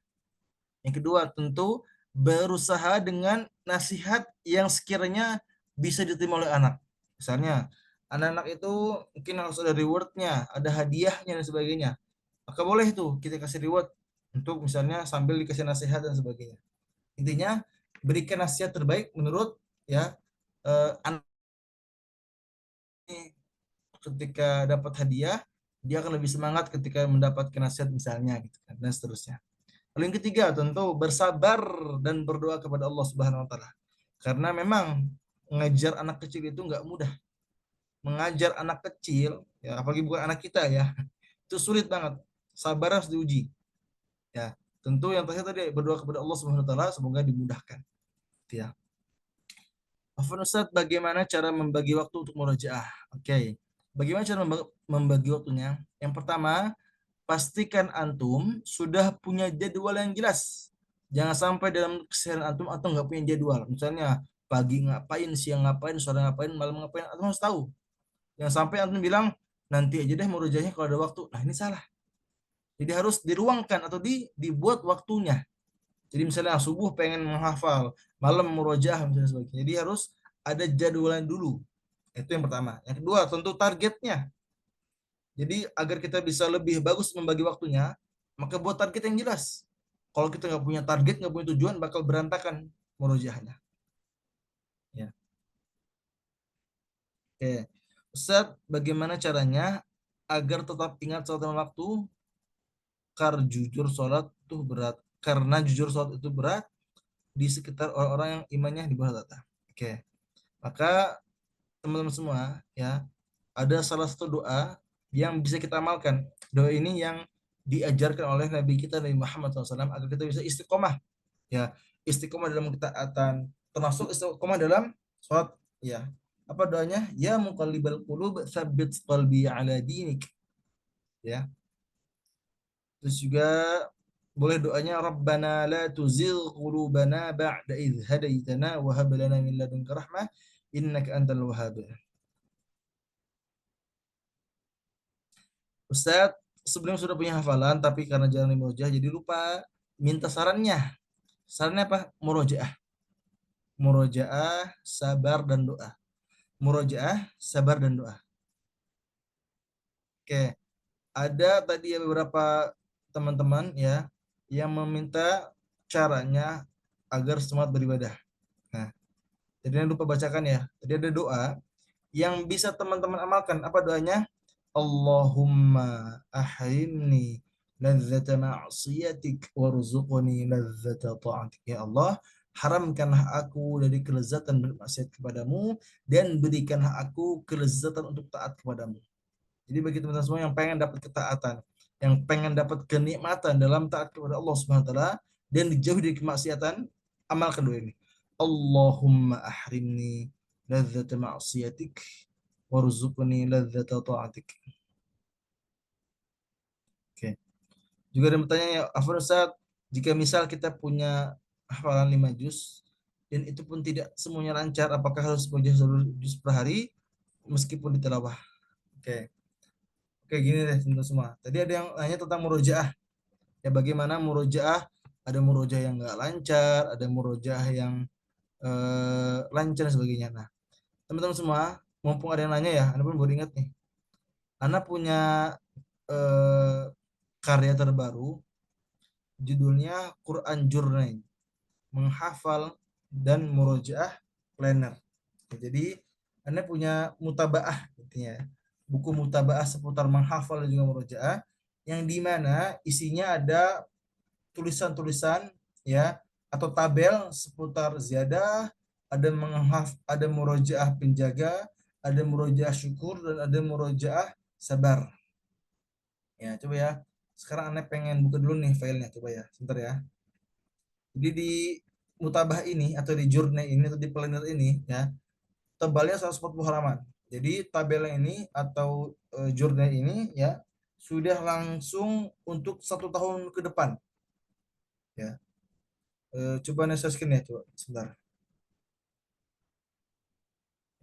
Yang kedua, tentu berusaha dengan nasihat yang sekiranya bisa diterima oleh anak. Misalnya, anak-anak itu mungkin harus ada rewardnya, ada hadiahnya dan sebagainya. Maka boleh tuh kita kasih reward untuk misalnya sambil dikasih nasihat dan sebagainya. Intinya berikan nasihat terbaik menurut ya anak ini ketika dapat hadiah dia akan lebih semangat ketika mendapatkan nasihat misalnya gitu kan dan seterusnya. Lalu yang ketiga tentu bersabar dan berdoa kepada Allah Subhanahu wa taala. Karena memang mengajar anak kecil itu nggak mudah. Mengajar anak kecil ya apalagi bukan anak kita ya itu sulit banget. Sabar harus diuji. Ya, tentu yang terakhir tadi berdoa kepada Allah Subhanahu wa taala semoga dimudahkan. Ya. Afwan Ustaz, bagaimana cara membagi waktu untuk murojaah? Oke. Bagaimana cara membagi waktunya? Yang pertama, pastikan antum sudah punya jadwal yang jelas. Jangan sampai dalam keseharian antum atau nggak punya jadwal. Misalnya pagi ngapain, siang ngapain, sore ngapain, malam ngapain, antum harus tahu. Yang sampai antum bilang nanti aja deh murojaahnya kalau ada waktu. Nah ini salah. Jadi harus diruangkan atau dibuat waktunya. Jadi misalnya subuh pengen menghafal, malam murojaah misalnya sebagainya. Jadi harus ada jadwalan dulu. Itu yang pertama. Yang kedua, tentu targetnya. Jadi agar kita bisa lebih bagus membagi waktunya, maka buat target yang jelas. Kalau kita nggak punya target, nggak punya tujuan, bakal berantakan murojaahnya. Ya. Oke. Ustaz, bagaimana caranya agar tetap ingat saat dan waktu? Karena jujur sholat itu berat di sekitar orang-orang yang imannya di bawah rata. Oke. Maka teman-teman semua ya, ada salah satu doa yang bisa kita amalkan. Doa ini yang diajarkan oleh Nabi kita Nabi Muhammad SAW agar kita bisa istiqomah ya, istiqomah dalam ketaatan, termasuk istiqomah dalam sholat ya. Apa doanya? Ya muqallibal qulub tsabbit qalbi ala dinik ya. Terus juga boleh doanya Rabbana la tuzigh qulubana ba'da idh hadaitana wa hab lana min ladunka rahmah innaka antal wahhab. Ustadz, sebelum sudah punya hafalan tapi karena jarang murojaah jadi lupa minta sarannya. Sarannya apa? Murojaah. Murojaah, sabar dan doa. Murojaah, sabar dan doa. Oke, ada tadi ya beberapa teman-teman ya yang meminta caranya agar semangat beribadah. Nah, jadi jangan lupa bacakan ya. Tadi ada doa yang bisa teman-teman amalkan. Apa doanya? Allahumma ahrimni ladzata ma'siyatik warzuqni ladzata ta'atik. Ya Allah, haramkanlah aku dari kelezatan bermaksiat kepadamu dan berikanlah aku kelezatan untuk taat kepadamu. Jadi bagi teman-teman semua yang pengen dapat ketaatan, yang pengen dapat kenikmatan dalam taat kepada Allah Subhanahu wa taala dan dijauhi dari kemaksiatan, amalkan doa ini. Allahumma ahrimni ladzata ma'siyatik warzuqni ladzata ta'atik. Oke. Juga ada pertanyaan ya, Afwan Ustaz, jika misal kita punya hafalan 5 juz dan itu pun tidak semuanya lancar, apakah harus baca 1 juz per hari meskipun ditilawah? Oke. Oke, gini deh teman-teman semua. Tadi ada yang nanya tentang murojaah. Ya bagaimana murojaah? Ada murojaah yang nggak lancar, ada murojaah yang lancar dan sebagainya. Nah, teman-teman semua, mumpung ada yang nanya ya, Anda pun baru ingat nih. Anda punya eh, karya terbaru, judulnya Quran Journey, menghafal dan murojaah planner. Jadi Anda punya mutabaah, intinya buku mutabaah seputar menghafal dan juga murojaah, yang dimana isinya ada tulisan-tulisan ya atau tabel seputar ziyadah, ada murojaah penjaga, ada murojaah syukur dan ada murojaah sabar. Ya, coba ya. Sekarang Anda pengen buka dulu nih filenya, coba ya. Sebentar ya. Jadi di mutabah ini atau di jurnal ini atau di planner ini ya, tebalnya 140 halaman. Jadi tabel ini atau jurnal ini ya sudah langsung untuk 1 tahun ke depan ya. Coba nih screen ya, coba sebentar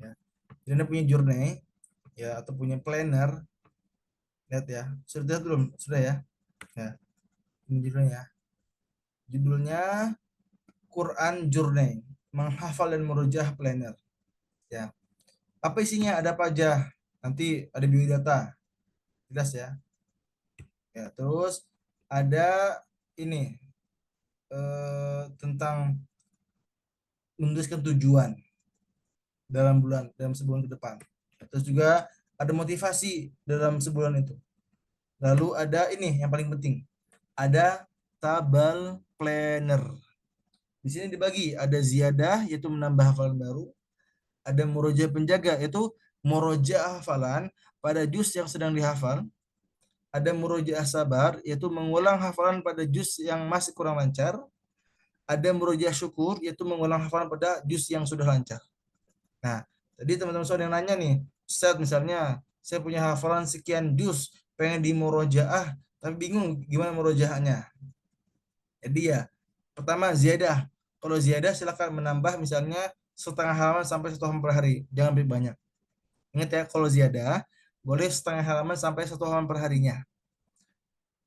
ya. Jadi Anda punya jurnal ya atau punya planner, lihat ya. Sudah belum? Sudah ya. Ya. Ini judulnya. Judulnya Quran Journey, menghafal dan merujah planner. Ya. Apa isinya? Ada apa aja? Nanti ada biodata, jelas ya. Ya, terus ada ini tentang menuliskan tujuan dalam sebulan ke depan. Terus juga ada motivasi dalam sebulan itu. Lalu ada ini yang paling penting, ada tabel planner. Di sini dibagi, ada ziyadah yaitu menambah hafalan baru, ada murojaah penjaga yaitu murojaah hafalan pada juz yang sedang dihafal, ada murojaah sabar yaitu mengulang hafalan pada juz yang masih kurang lancar, ada murojaah syukur yaitu mengulang hafalan pada juz yang sudah lancar. Nah, tadi teman-teman soal yang nanya nih, Ustaz misalnya saya punya hafalan sekian juz, pengen di murojaah tapi bingung gimana murojaahnya. Jadi ya, pertama ziyadah. Kalau ziyadah silakan menambah misalnya setengah halaman sampai satu halaman per hari, jangan lebih banyak. Ingat ya, kalau ziyadah boleh setengah halaman sampai satu halaman per harinya.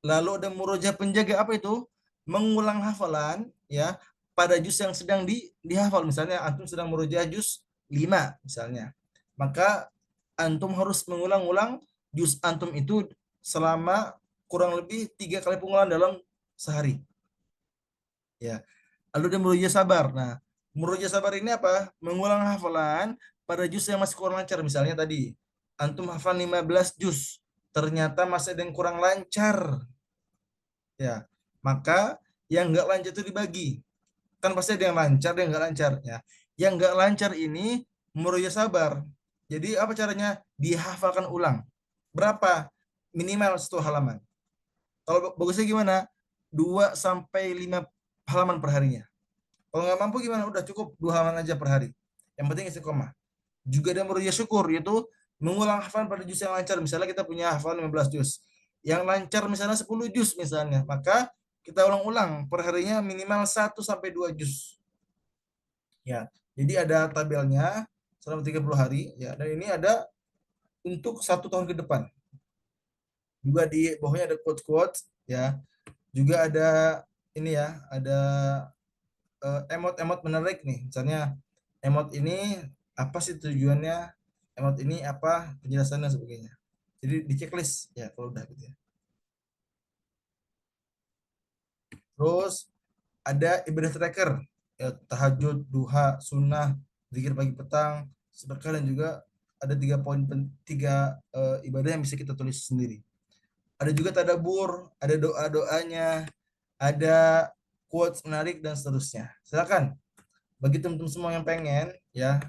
Lalu ada murojaah penjaga, apa itu? Mengulang hafalan ya pada juz yang sedang dihafal. Misalnya antum sedang murojaah juz 5 misalnya. Maka antum harus mengulang-ulang juz antum itu selama kurang lebih 3 kali pengulangan dalam sehari. Ya. Lalu ada murojaah sabar. Nah, murojaah sabar ini apa? Mengulang hafalan pada juz yang masih kurang lancar. Misalnya tadi antum hafal 15 juz, ternyata masih ada yang kurang lancar. Ya, maka yang nggak lancar itu dibagi. Kan pasti ada yang lancar, ada yang nggak lancar. Ya, yang nggak lancar ini murojaah sabar. Jadi apa caranya? Dihafalkan ulang. Berapa? Minimal 1 halaman. Kalau bagusnya gimana? 2 sampai 5 halaman per harinya. Kalau nggak mampu gimana? Udah cukup 2 halaman aja per hari. Yang penting istiqomah. Juga ada murojaah syukur, yaitu mengulang hafalan pada juz yang lancar. Misalnya kita punya hafalan 15 juz. Yang lancar misalnya 10 juz misalnya. Maka kita ulang-ulang per harinya minimal 1 sampai 2 juz. Ya. Jadi ada tabelnya selama 30 hari. Ya. Dan ini ada untuk 1 tahun ke depan. Juga di bawahnya ada quotes-quotes. Ya. Juga ada ini ya, ada emot-emot menarik nih. Misalnya emot ini apa sih tujuannya? Emot ini apa penjelasannya dan sebagainya. Jadi di checklist ya kalau udah gitu ya. Terus ada ibadah tracker ya, tahajud, duha, sunnah, zikir pagi petang, sedekah dan juga ada 3 poin tiga ibadah yang bisa kita tulis sendiri. Ada juga tadabur, ada doa-doanya, ada quotes menarik dan seterusnya. Silakan bagi teman-teman semua yang pengen ya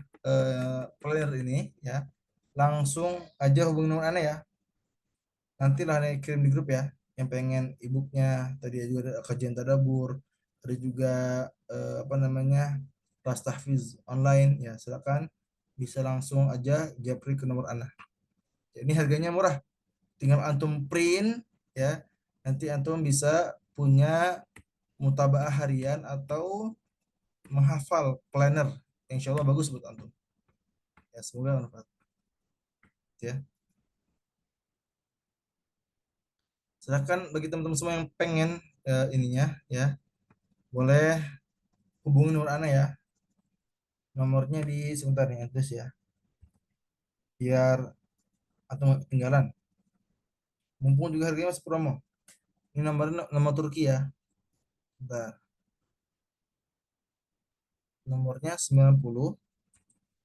planner ini ya langsung aja hubungi nomor Anda ya. Nanti lah Anda kirim di grup ya. Yang pengen ebooknya tadi juga ada kajian tadabur, ada juga apa namanya kelas tahfiz online ya silakan bisa langsung aja japri ke nomor Anda. Ini harganya murah, tinggal antum print ya. Nanti antum bisa punya mutabaah harian atau menghafal planner. Insya Allah bagus buat antum. Ya, semoga bermanfaat ya. Silakan bagi teman-teman semua yang pengen ininya ya, boleh hubungi nomor Ana ya. Nomornya di sebentar nih address ya. Biar atau nggak ketinggalan. Mumpung juga harganya masih promo. Ini nomornya nomor Turki ya. Bentar. Nomornya 90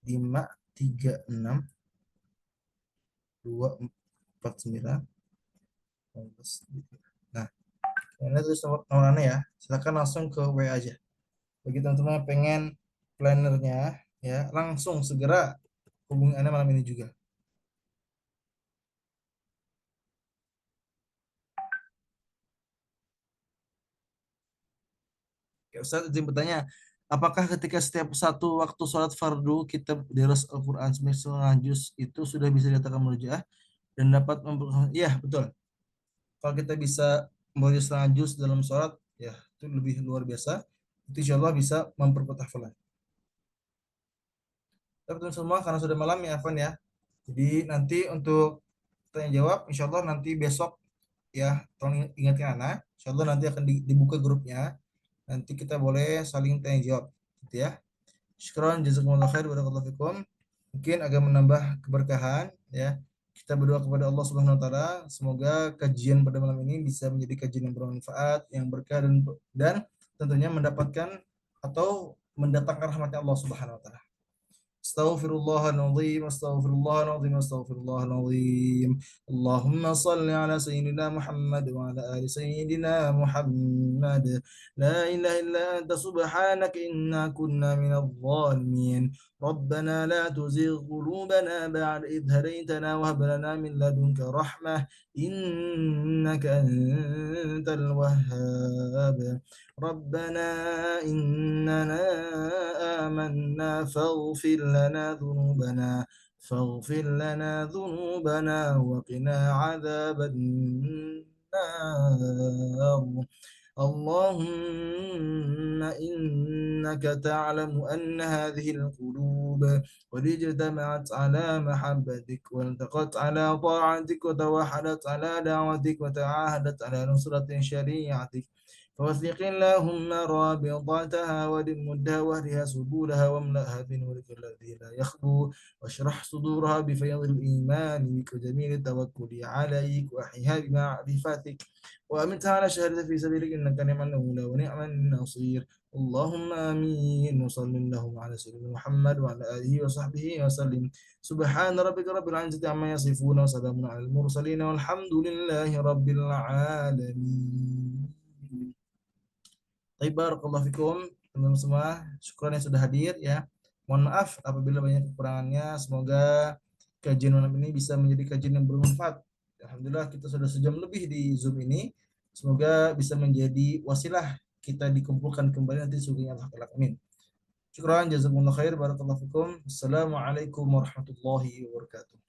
536 249. Nah, ini tulis nomor Ana ya. Silakan langsung ke WA aja. Bagi teman-teman yang pengen plannernya ya, langsung segera hubungi Anda malam ini juga. Ya, Ustaz izin bertanya, apakah ketika setiap satu waktu sholat fardu kita deras Al-Quran setengah juz itu sudah bisa dikatakan murojaah dan dapat iya betul. Kalau kita bisa membaca setengah juz dalam sholat, ya itu lebih luar biasa. Itu insya Allah bisa memperkuat hafalan. Tapi teman semua karena sudah malam ya Afan ya. Jadi nanti untuk tanya jawab insya Allah nanti besok ya, tolong ingatkan anak. Insya Allah nanti akan dibuka grupnya. Nanti kita boleh saling tanya jawab, gitu ya. Syukran, jazakumullah khair, barakallahu fikum. Mungkin agak menambah keberkahan, ya. Kita berdoa kepada Allah Subhanahu wa taala, semoga kajian pada malam ini bisa menjadi kajian yang bermanfaat, yang berkah dan tentunya mendapatkan atau mendatangkan rahmatnya Allah Subhanahu wa taala. استغفر الله العظيم استغفر الله العظيم استغفر الله العظيم. اللهم صل على سيدنا محمد وعلى آل سيدنا محمد. لا إله إلا أنت سبحانك إنا كنا من الظالمين. ربنا لا تزغ قلوبنا بعد إذ هديتنا وهب لنا من لدنك رحمة إنك أنت الوهاب. ربنا إننا آمنا فاغفر لنا ذنوبنا وقنا عذاب النار. اللهم إنك تعلم أن هذه القلوب قد اجتمعت على محبتك والتقت على طاعتك وتوحدت على دعوتك وتعاهدت على نصرة شريعتك. فوثق اللهم رابطتها ودمدها واهدها سبولها واملأها بنورك الذي لا يخبو واشرح صدورها بفيض الإيمان بك وجميل التوكل عليك وأحيها بمعرفتك وأمتها على شهادة في سبيلك إنك نعم المولى ونعم النصير. اللهم آمين وصل اللهم على سيدنا محمد وعلى آله وصحبه وسلم. سبحان ربك رب العزة عما يصفون وسلام على المرسلين والحمد لله رب العالمين. Baik, barakallahu fikum, teman-teman semua. Syukur yang sudah hadir ya. Mohon maaf apabila banyak kekurangannya. Semoga kajian malam ini bisa menjadi kajian yang bermanfaat. Alhamdulillah kita sudah sejam lebih di Zoom ini. Semoga bisa menjadi wasilah kita dikumpulkan kembali nanti surganya Allah Ta'ala. Amin. Syukran, jazakumullah khair, barakallahu fikum. Assalamualaikum warahmatullahi wabarakatuh.